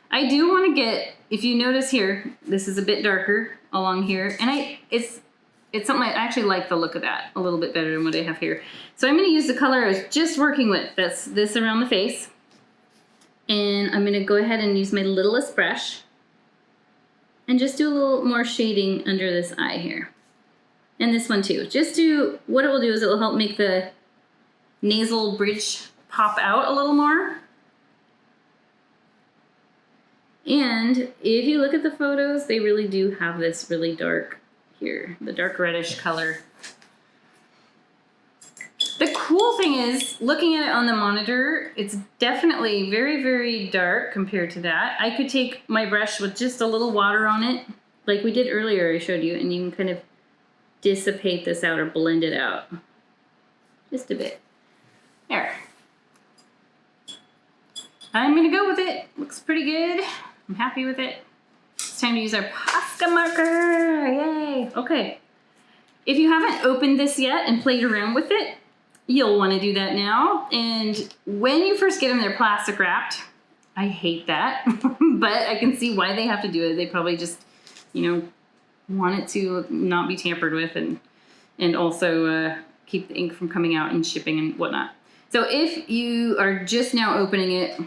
I do want to get, if you notice here, this is a bit darker along here, and it's something I actually like the look of that a little bit better than what I have here. So I'm going to use the color I was just working with. That's this around the face. And I'm going to go ahead and use my littlest brush and just do a little more shading under this eye here. And this one too. Just to, what it will do is it will help make the nasal bridge pop out a little more. And if you look at the photos, they really do have this really dark here, the dark reddish color. The cool thing is, looking at it on the monitor, it's definitely very, very dark compared to that. I could take my brush with just a little water on it, like we did earlier I showed you, and you can kind of dissipate this out or blend it out. Just a bit. There. I'm gonna go with it. Looks pretty good. I'm happy with it. It's time to use our Posca marker. Yay. Okay. If you haven't opened this yet and played around with it, you'll want to do that now. And when you first get them, they're plastic wrapped. I hate that, but I can see why they have to do it. They probably just, you know, want it to not be tampered with and also keep the ink from coming out and shipping and whatnot. So if you are just now opening it,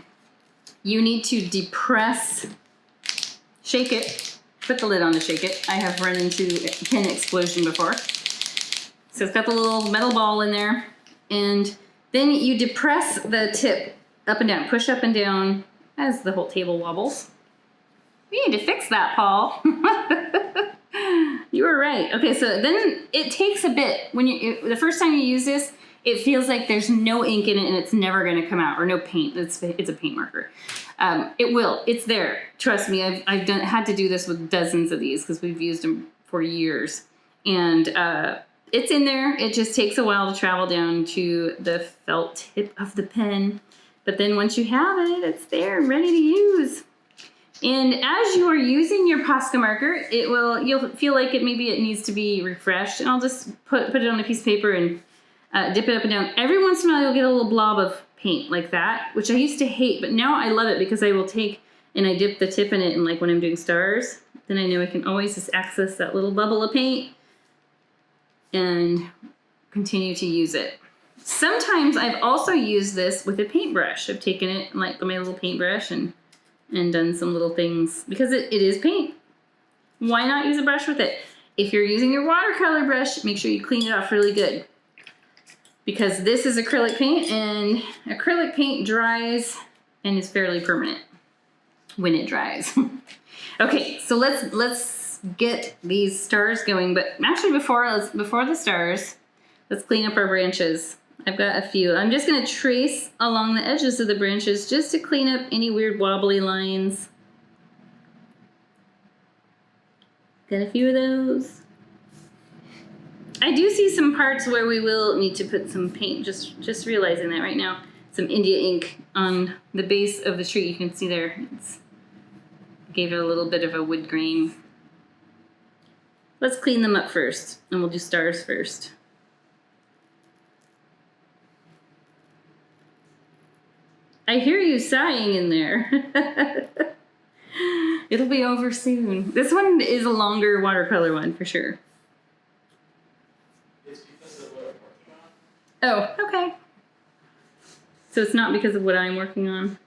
you need to depress, shake it, put the lid on to shake it. I have run into a pen explosion before. So it's got the little metal ball in there. And then you depress the tip up and down, push up and down as the whole table wobbles. We need to fix that, Paul. You were right. Okay, so then it takes a bit. When the first time you use this, it feels like there's no ink in it and it's never going to come out, or no paint. It's a paint marker. It will. It's there. Trust me. I've had to do this with dozens of these because we've used them for years, and it's in there. It just takes a while to travel down to the felt tip of the pen, but then once you have it, it's there and ready to use. And as you are using your Posca marker, you'll feel like maybe it needs to be refreshed, and I'll just put it on a piece of paper and dip it up and down. Every once in a while you'll get a little blob of paint like that, which I used to hate, but now I love it because I will take and I dip the tip in it, and like when I'm doing stars, then I know I can always just access that little bubble of paint and continue to use it. Sometimes I've also used this with a paintbrush. I've taken it, like my little paintbrush, and done some little things because it is paint. Why not use a brush with it? If you're using your watercolor brush, make sure you clean it off really good, because this is acrylic paint, and acrylic paint dries and is fairly permanent when it dries. Okay, so let's get these stars going, but actually before the stars, let's clean up our branches. I've got a few. I'm just gonna trace along the edges of the branches just to clean up any weird wobbly lines. Got a few of those. I do see some parts where we will need to put some paint, just realizing that right now. Some India ink on the base of the tree. You can see there, gave it a little bit of a wood grain. Let's clean them up first, and we'll do stars first. I hear you sighing in there. It'll be over soon. This one is a longer watercolor one for sure. It's because of what I'm working on. Oh, okay. So it's not because of what I'm working on.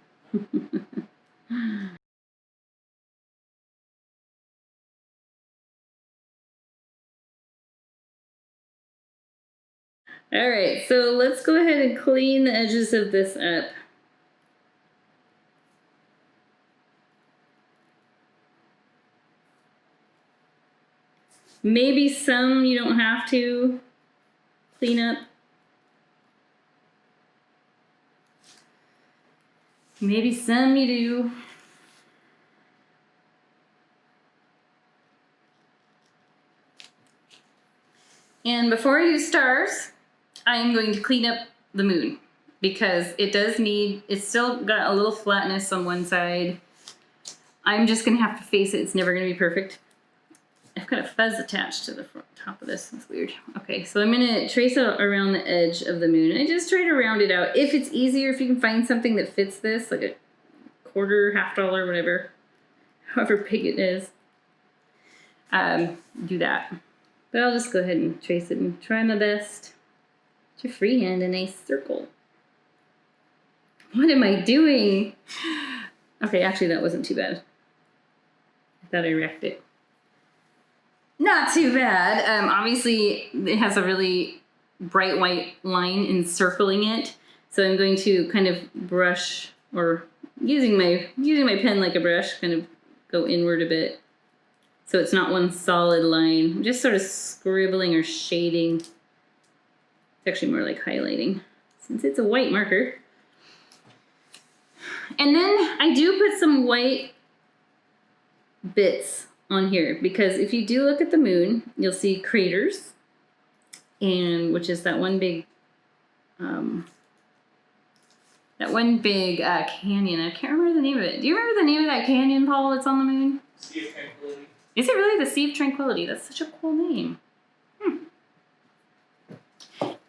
All right, so let's go ahead and clean the edges of this up. Maybe some you don't have to clean up. Maybe some you do. And before I use stars, I am going to clean up the moon, because it's still got a little flatness on one side. I'm just gonna have to face it. It's never gonna be perfect. I've got a fuzz attached to the top of this. That's weird. Okay, so I'm gonna trace out around the edge of the moon. I just try to round it out. If it's easier, if you can find something that fits this, like a quarter, $half, whatever, however big it is, do that. But I'll just go ahead and trace it and try my best to freehand a nice circle. What am I doing? Okay, actually that wasn't too bad. I thought I wrecked it. Not too bad. Obviously, it has a really bright white line encircling it. So I'm going to kind of brush, or using my pen like a brush, kind of go inward a bit. So it's not one solid line. I'm just sort of scribbling or shading. It's actually more like highlighting, since it's a white marker. And then I do put some white bits on here, because if you do look at the moon, you'll see craters, and which is that one big canyon. I can't remember the name of it. Do you remember the name of that canyon, Paul, that's on the moon? Sea of Tranquility. Is it really the Sea of Tranquility? That's such a cool name.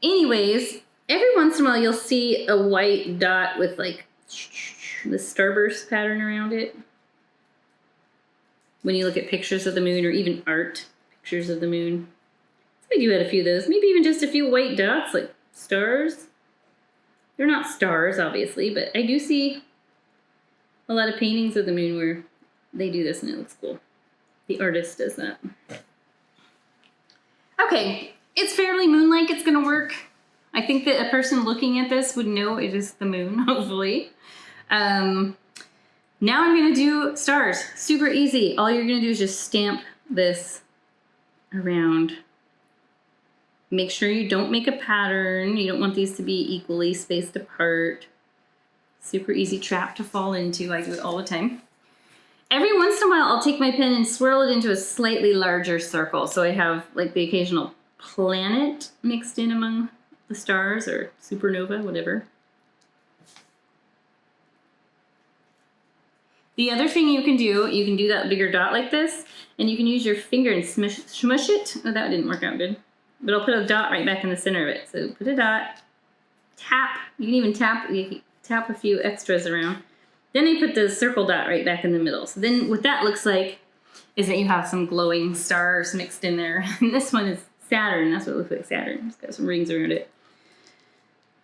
Anyways, every once in a while you'll see a white dot with like the starburst pattern around it. When you look at pictures of the moon, or even art pictures of the moon. So I do add a few of those. Maybe even just a few white dots, like stars. They're not stars, obviously, but I do see a lot of paintings of the moon where they do this and it looks cool. The artist does that. Okay, it's fairly moon-like. It's gonna work. I think that a person looking at this would know it is the moon, hopefully. Now I'm gonna do stars. Super easy. All you're gonna do is just stamp this around. Make sure you don't make a pattern. You don't want these to be equally spaced apart. Super easy trap to fall into. I do it all the time. Every once in a while, I'll take my pen and swirl it into a slightly larger circle. So I have like the occasional planet mixed in among the stars, or supernova, whatever. The other thing you can do that bigger dot like this, and you can use your finger and smush it. Oh, that didn't work out good. But I'll put a dot right back in the center of it. So put a dot, tap. You can even tap a few extras around. Then I put the circle dot right back in the middle. So then what that looks like is that you have some glowing stars mixed in there. And this one is Saturn. That's what it looks like, Saturn. It's got some rings around it.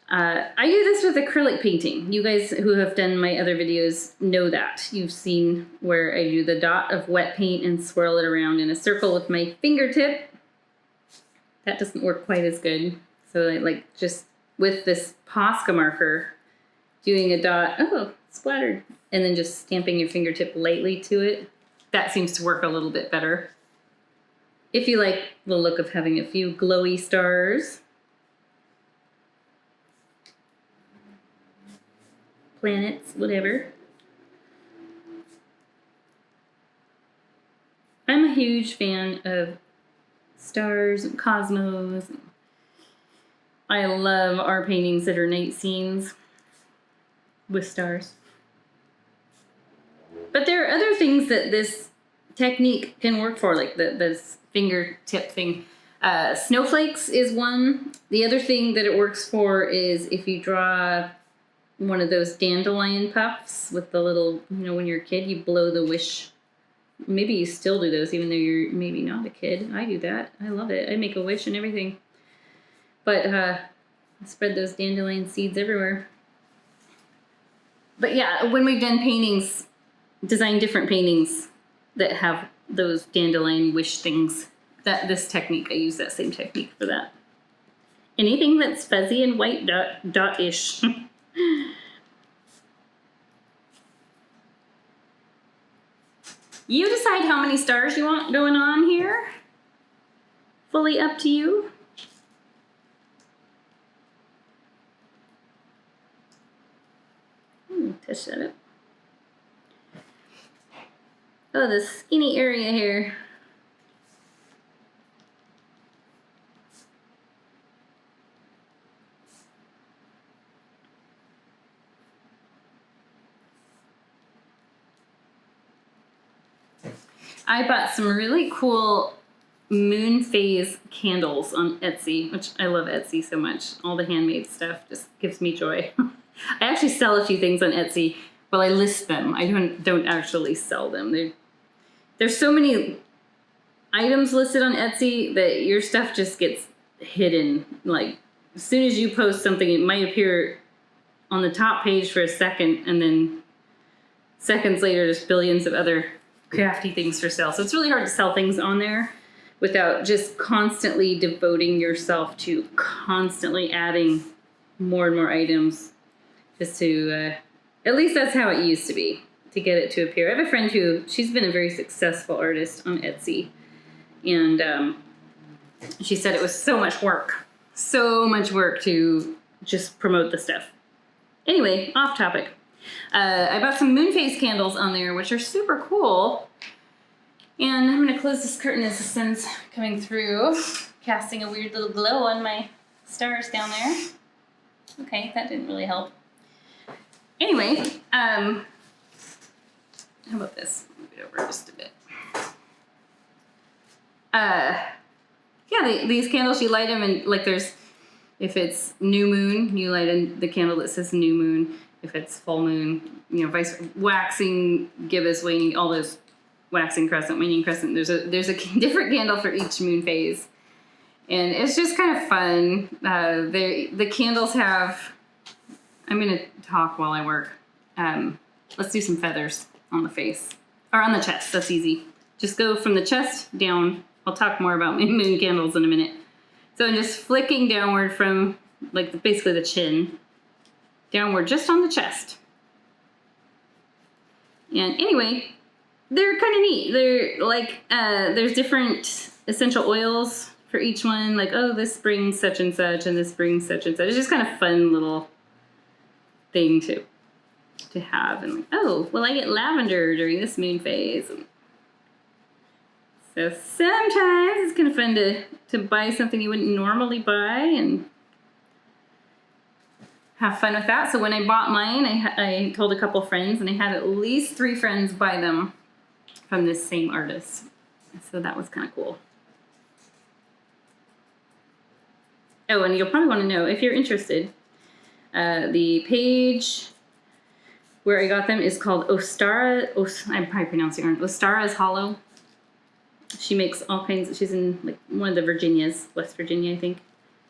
I do this with acrylic painting. You guys who have done my other videos know that. You've seen where I do the dot of wet paint and swirl it around in a circle with my fingertip. That doesn't work quite as good. So I like just with this Posca marker, doing a dot, oh, splattered, and then just stamping your fingertip lightly to it. That seems to work a little bit better. If you like the look of having a few glowy stars. Planets, whatever. I'm a huge fan of stars and cosmos. I love our paintings that are night scenes with stars. But there are other things that this technique can work for, like this fingertip thing. Snowflakes is one. The other thing that it works for is if you draw one of those dandelion puffs with the little, when you're a kid, you blow the wish. Maybe you still do those, even though you're maybe not a kid. I do that. I love it. I make a wish and everything. But I spread those dandelion seeds everywhere. But yeah, when we've done paintings, design different paintings that have those dandelion wish things, this technique, I use that same technique for that. Anything that's fuzzy and white dot-ish. You decide how many stars you want going on here. Fully up to you. Touch that up. Oh, the skinny area here. I bought some really cool moon phase candles on Etsy, which I love Etsy so much. All the handmade stuff just gives me joy. I actually sell a few things on Etsy. Well, I list them. I don't actually sell them. There's so many items listed on Etsy that your stuff just gets hidden. Like, as soon as you post something, it might appear on the top page for a second, and then seconds later, there's billions of other crafty things for sale. So it's really hard to sell things on there. without just constantly devoting yourself to constantly adding more and more items. Just to, at least that's how it used to be, to get it to appear. I have a friend who, she's been a very successful artist on Etsy. And she said it was so much work to just promote the stuff. Anyway, off topic. I bought some moon phase candles on there, which are super cool. And I'm gonna close this curtain as the sun's coming through, casting a weird little glow on my stars down there. Okay, that didn't really help. Anyway, how about this? Move it over just a bit. Yeah, these candles, you light them and like there's, if it's new moon, you light in the candle that says new moon. If it's full moon, you know, waxing, gibbous, waning, all those waxing crescent, waning crescent. There's a different candle for each moon phase. And it's just kind of fun. The candles have, I'm going to talk while I work. Let's do some feathers on the face. Or on the chest, that's easy. Just go from the chest down. I'll talk more about moon candles in a minute. So I'm just flicking downward from, like, basically the chin. Downward just on the chest. And anyway, they're kind of neat. They're like, there's different essential oils for each one. Like, oh, this brings such and such, and this brings such and such. It's just kind of fun little thing to have. And like, oh, well, I get lavender during this moon phase. So sometimes it's kind of fun to buy something you wouldn't normally buy and have fun with that. So when I bought mine, I told a couple friends, and I had at least 3 friends buy them from this same artist. So that was kind of cool. Oh, and you'll probably want to know, if you're interested, the page where I got them is called Ostara. I'm probably pronouncing it wrong. Ostara's Hollow. She makes all kinds. She's in like one of the Virginias, West Virginia, I think.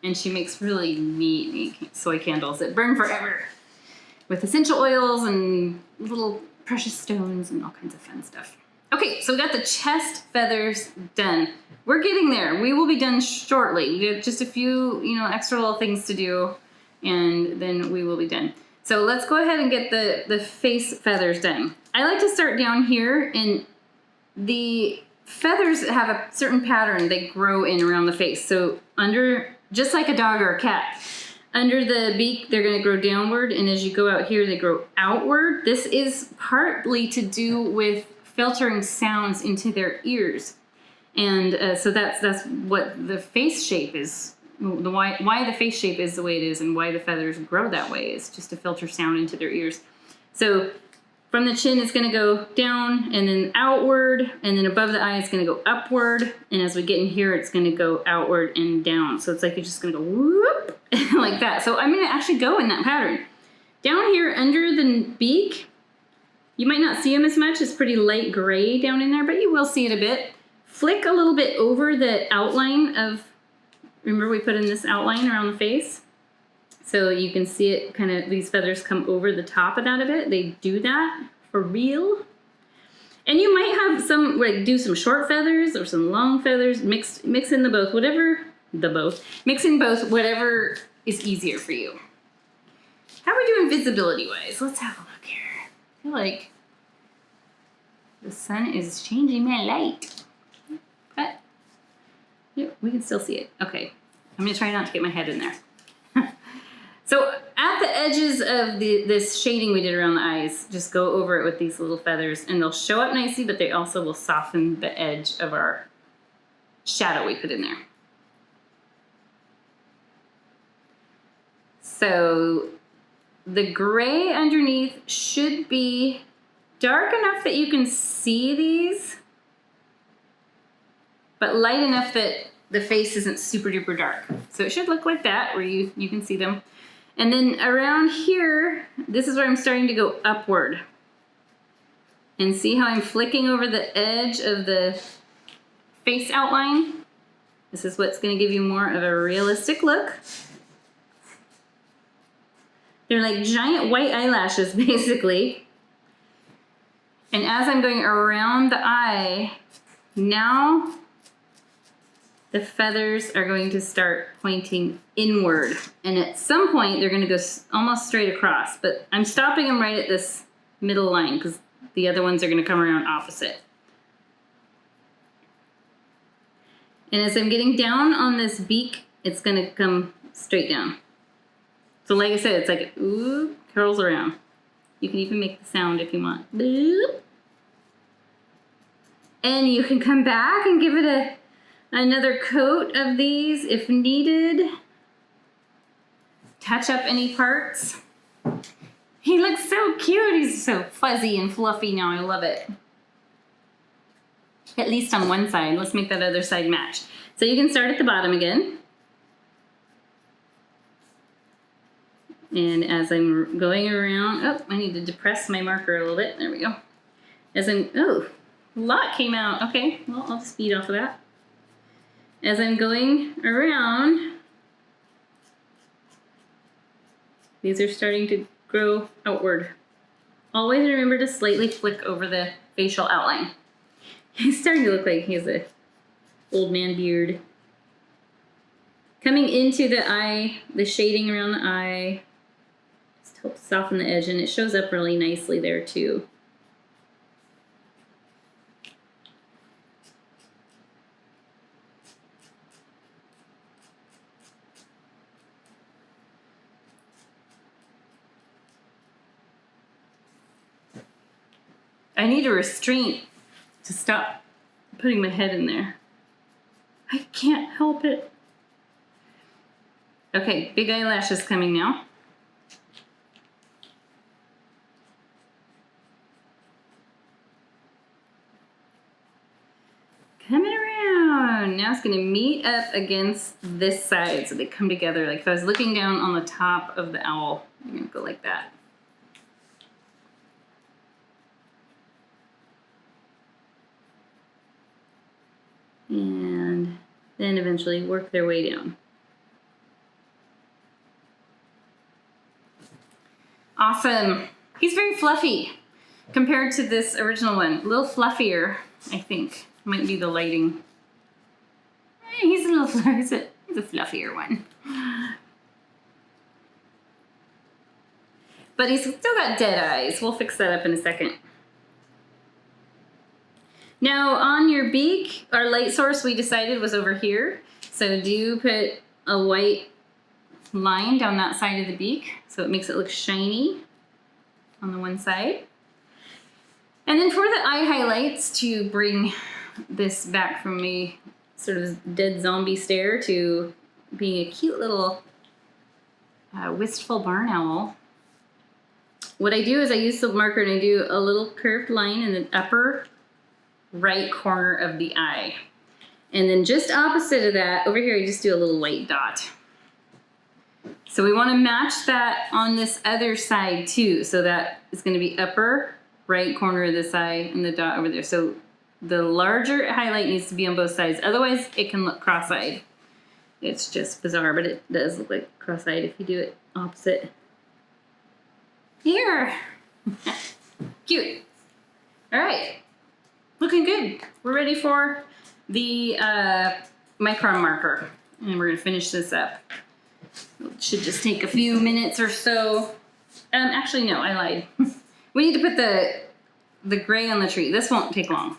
And she makes really neat soy candles that burn forever with essential oils and little precious stones and all kinds of fun stuff. Okay, so we got the chest feathers done. We're getting there. We will be done shortly. We have just a few, extra little things to do, and then we will be done. So let's go ahead and get the face feathers done. I like to start down here, and the feathers have a certain pattern they grow in around the face. So just like a dog or a cat, under the beak, they're going to grow downward, and as you go out here, they grow outward. This is partly to do with filtering sounds into their ears. And so that's what the face shape is, why the face shape is the way it is, and why the feathers grow that way is just to filter sound into their ears. So from the chin, it's going to go down and then outward, and then above the eye, it's going to go upward. And as we get in here, it's going to go outward and down. So it's like you're just going to go whoop like that. So I'm going to actually go in that pattern. Down here under the beak, you might not see them as much. It's pretty light gray down in there, but you will see it a bit. Flick a little bit over the outline of, remember we put in this outline around the face? So you can see it kind of, these feathers come over the top of that a bit. They do that for real. And you might have some, like do some short feathers or some long feathers, mix in mix in both, whatever is easier for you. How are we doing visibility wise? Let's have a look here. I feel like the sun is changing my light, but yeah, we can still see it. Okay, I'm gonna try not to get my head in there. So at the edges of this shading we did around the eyes, just go over it with these little feathers, and they'll show up nicely, but they also will soften the edge of our shadow we put in there. So the gray underneath should be dark enough that you can see these, but light enough that the face isn't super duper dark. So it should look like that, where you can see them. And then around here, this is where I'm starting to go upward. And see how I'm flicking over the edge of the face outline? This is what's going to give you more of a realistic look. They're like giant white eyelashes, basically. And as I'm going around the eye, now the feathers are going to start pointing inward. And at some point, they're going to go almost straight across. But I'm stopping them right at this middle line because the other ones are going to come around opposite. And as I'm getting down on this beak, it's going to come straight down. So like I said, it's like, ooh, curls around. You can even make the sound if you want. Boop. And you can come back and give it another coat of these if needed. Touch up any parts. He looks so cute. He's so fuzzy and fluffy now. I love it. At least on one side. Let's make that other side match. So you can start at the bottom again. And as I'm going around, oh, I need to depress my marker a little bit. There we go. As I'm, oh, a lot came out. Okay, well, I'll just speed off of that. As I'm going around, these are starting to grow outward. Always remember to slightly flick over the facial outline. He's starting to look like he has a old man beard. Coming into the eye, the shading around the eye, just helps soften the edge, and it shows up really nicely there too. I need a restraint to stop putting my head in there. I can't help it. Okay, big eyelashes coming now. Coming around. Now it's gonna meet up against this side so they come together. Like if I was looking down on the top of the owl, I'm gonna go like that. And then eventually work their way down. Awesome. He's very fluffy compared to this original one. A little fluffier, I think. Might be the lighting. He's a little he's a fluffier one. But he's still got dead eyes. We'll fix that up in a second. Now on your beak, our light source we decided was over here. So do put a white line down that side of the beak so it makes it look shiny on the one side. And then for the eye highlights, to bring this back from a sort of dead zombie stare to being a cute little wistful barn owl, what I do is I use the marker and I do a little curved line in the upper right corner of the eye. And then just opposite of that, over here I just do a little white dot. So we want to match that on this other side too. So that is going to be upper right corner of this eye and the dot over there. So the larger highlight needs to be on both sides. Otherwise it can look cross-eyed. It's just bizarre, but it does look like cross-eyed if you do it opposite. Here. Cute. All right. Looking good. We're ready for the micron marker. And we're going to finish this up. It should just take a few minutes or so. Actually, no, I lied. We need to put the gray on the tree. This won't take long.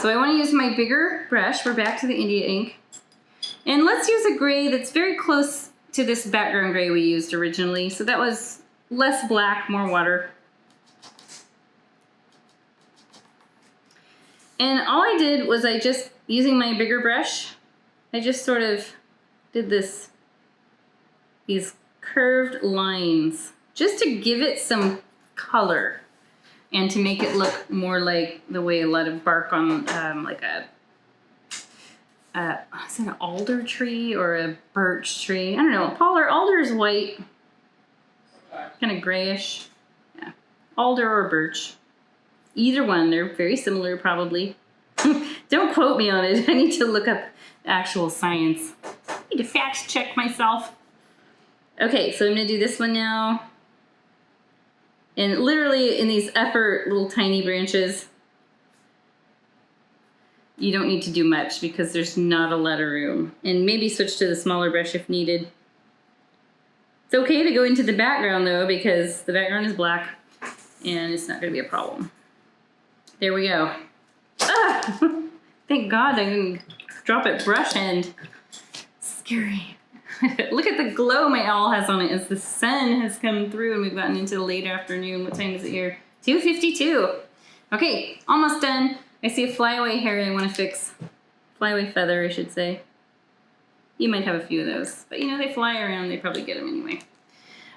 So I want to use my bigger brush. We're back to the India ink. And let's use a gray that's very close to this background gray we used originally. So that was less black, more water. And all I did was I just, using my bigger brush, I just sort of did these curved lines just to give it some color and to make it look more like the way a lot of bark on like is it an alder tree or a birch tree? I don't know. Alder is white, kind of grayish. Yeah, alder or birch. Either one, they're very similar probably. Don't quote me on it. I need to look up actual science. I need to fact check myself. Okay, so I'm gonna do this one now. And literally in these upper little tiny branches, you don't need to do much because there's not a lot of room. And maybe switch to the smaller brush if needed. It's okay to go into the background though, because the background is black and it's not gonna be a problem. There we go. Ah! Thank God I didn't drop it brush end. Scary. Look at the glow my owl has on it as the sun has come through and we've gotten into the late afternoon. What time is it here? 2:52. Okay, almost done. I see a flyaway hair I want to fix. Flyaway feather, I should say. You might have a few of those, but you know, they fly around, they probably get them anyway.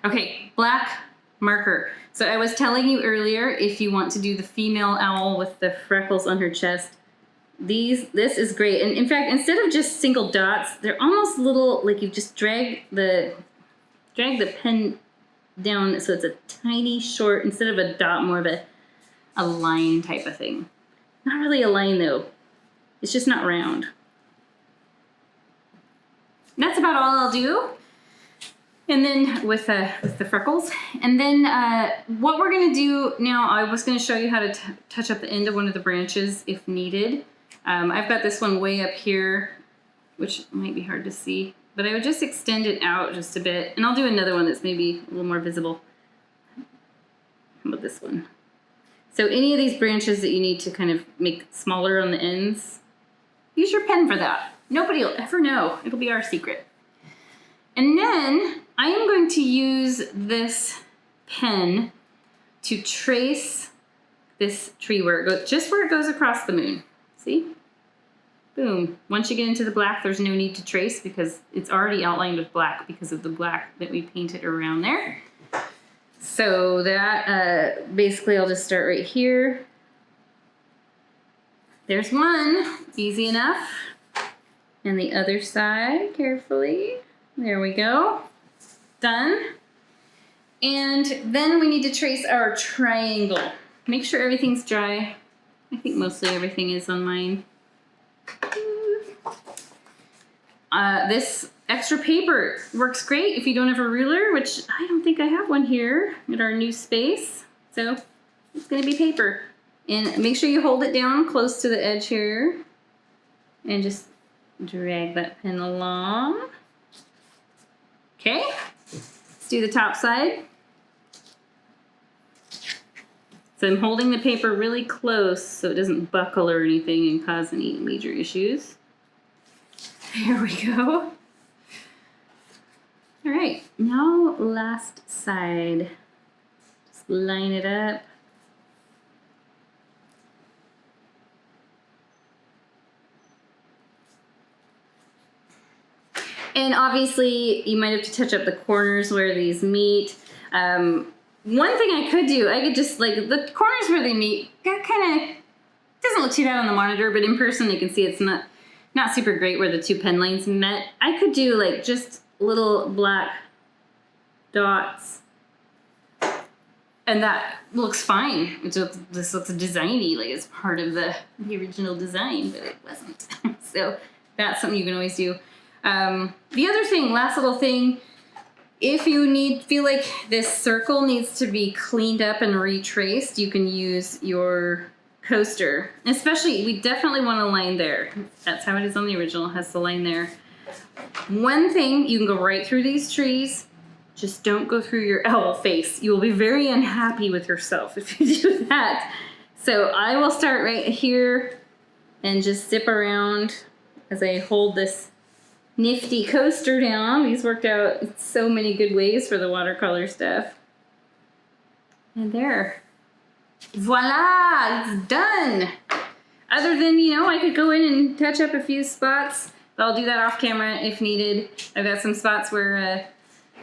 Okay, black marker. So I was telling you earlier, if you want to do the female owl with the freckles on her chest, this is great. And in fact, instead of just single dots, they're almost little, like you just drag the pen down so it's a tiny short, instead of a dot, more of a line type of thing. Not really a line though. It's just not round. And that's about all I'll do. And then with the freckles. And then what we're gonna do now, I was gonna show you how to touch up the end of one of the branches if needed. I've got this one way up here, which might be hard to see, but I would just extend it out just a bit. And I'll do another one that's maybe a little more visible. How about this one? So any of these branches that you need to kind of make smaller on the ends, use your pen for that. Nobody will ever know. It'll be our secret. And then I am going to use this pen to trace this tree where it goes, just where it goes across the moon. See? Boom. Once you get into the black, there's no need to trace because it's already outlined with black because of the black that we painted around there. So that, basically I'll just start right here. There's one, easy enough. And the other side, carefully. There we go, done. And then we need to trace our triangle. Make sure everything's dry. I think mostly everything is on mine. This extra paper works great if you don't have a ruler, which I don't think I have one here at our new space. So it's gonna be paper. And make sure you hold it down close to the edge here and just drag that pen along. Okay, let's do the top side. So I'm holding the paper really close so it doesn't buckle or anything and cause any major issues. There we go. All right, now last side. Just line it up. And obviously, you might have to touch up the corners where these meet. One thing I could do, I could just, like, the corners where they meet, that kind of doesn't look too bad on the monitor, but in person you can see it's not super great where the two pen lines met. I could do, like, just little black dots. And that looks fine. This looks designy, like it's part of the original design, but it wasn't. So that's something you can always do. The other thing, last little thing, if you feel like this circle needs to be cleaned up and retraced, you can use your coaster. Especially, we definitely want a line there. That's how it is on the original, it has the line there. One thing, you can go right through these trees, just don't go through your owl face. You will be very unhappy with yourself if you do that. So I will start right here and just zip around as I hold this nifty coaster down. These worked out in so many good ways for the watercolor stuff. And there. Voila! It's done! Other than, you know, I could go in and touch up a few spots, but I'll do that off camera if needed. I've got some spots where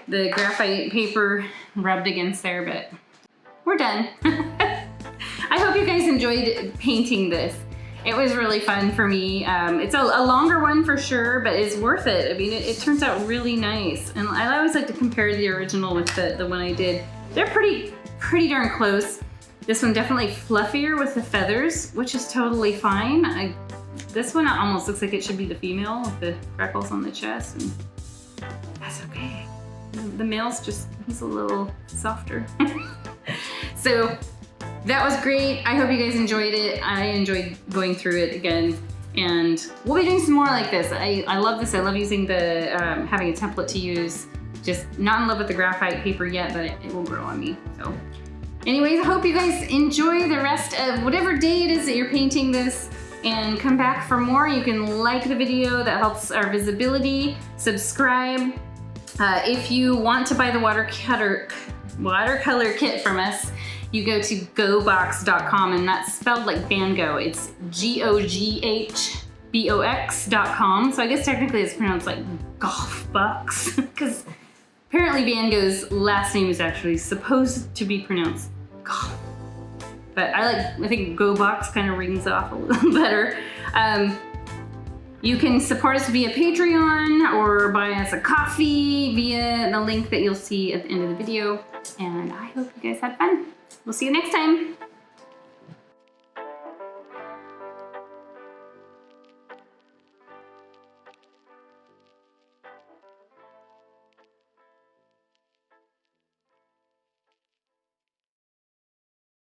the graphite paper rubbed against there, but we're done. I hope you guys enjoyed painting this. It was really fun for me. It's a longer one for sure, but it's worth it. I mean, it turns out really nice. And I always like to compare the original with the one I did. They're pretty darn close. This one definitely fluffier with the feathers, which is totally fine. This one almost looks like it should be the female with the freckles on the chest, and that's okay. The male's just, he's a little softer. So that was great. I hope you guys enjoyed it. I enjoyed going through it again. And we'll be doing some more like this. I love this. I love using the, having a template to use. Just not in love with the graphite paper yet, but it will grow on me. So anyways, I hope you guys enjoy the rest of whatever day it is that you're painting this, and come back for more. You can like the video, that helps our visibility. Subscribe. If you want to buy the watercolor kit from us, you go to gobox.com, and that's spelled like Van Gogh. It's GOGHBOX.com. So I guess technically it's pronounced like golf box, because apparently Van Gogh's last name is actually supposed to be pronounced Gogh. But I think Go Box kind of rings off a little better. You can support us via Patreon or buy us a coffee via the link that you'll see at the end of the video. And I hope you guys had fun. We'll see you next time.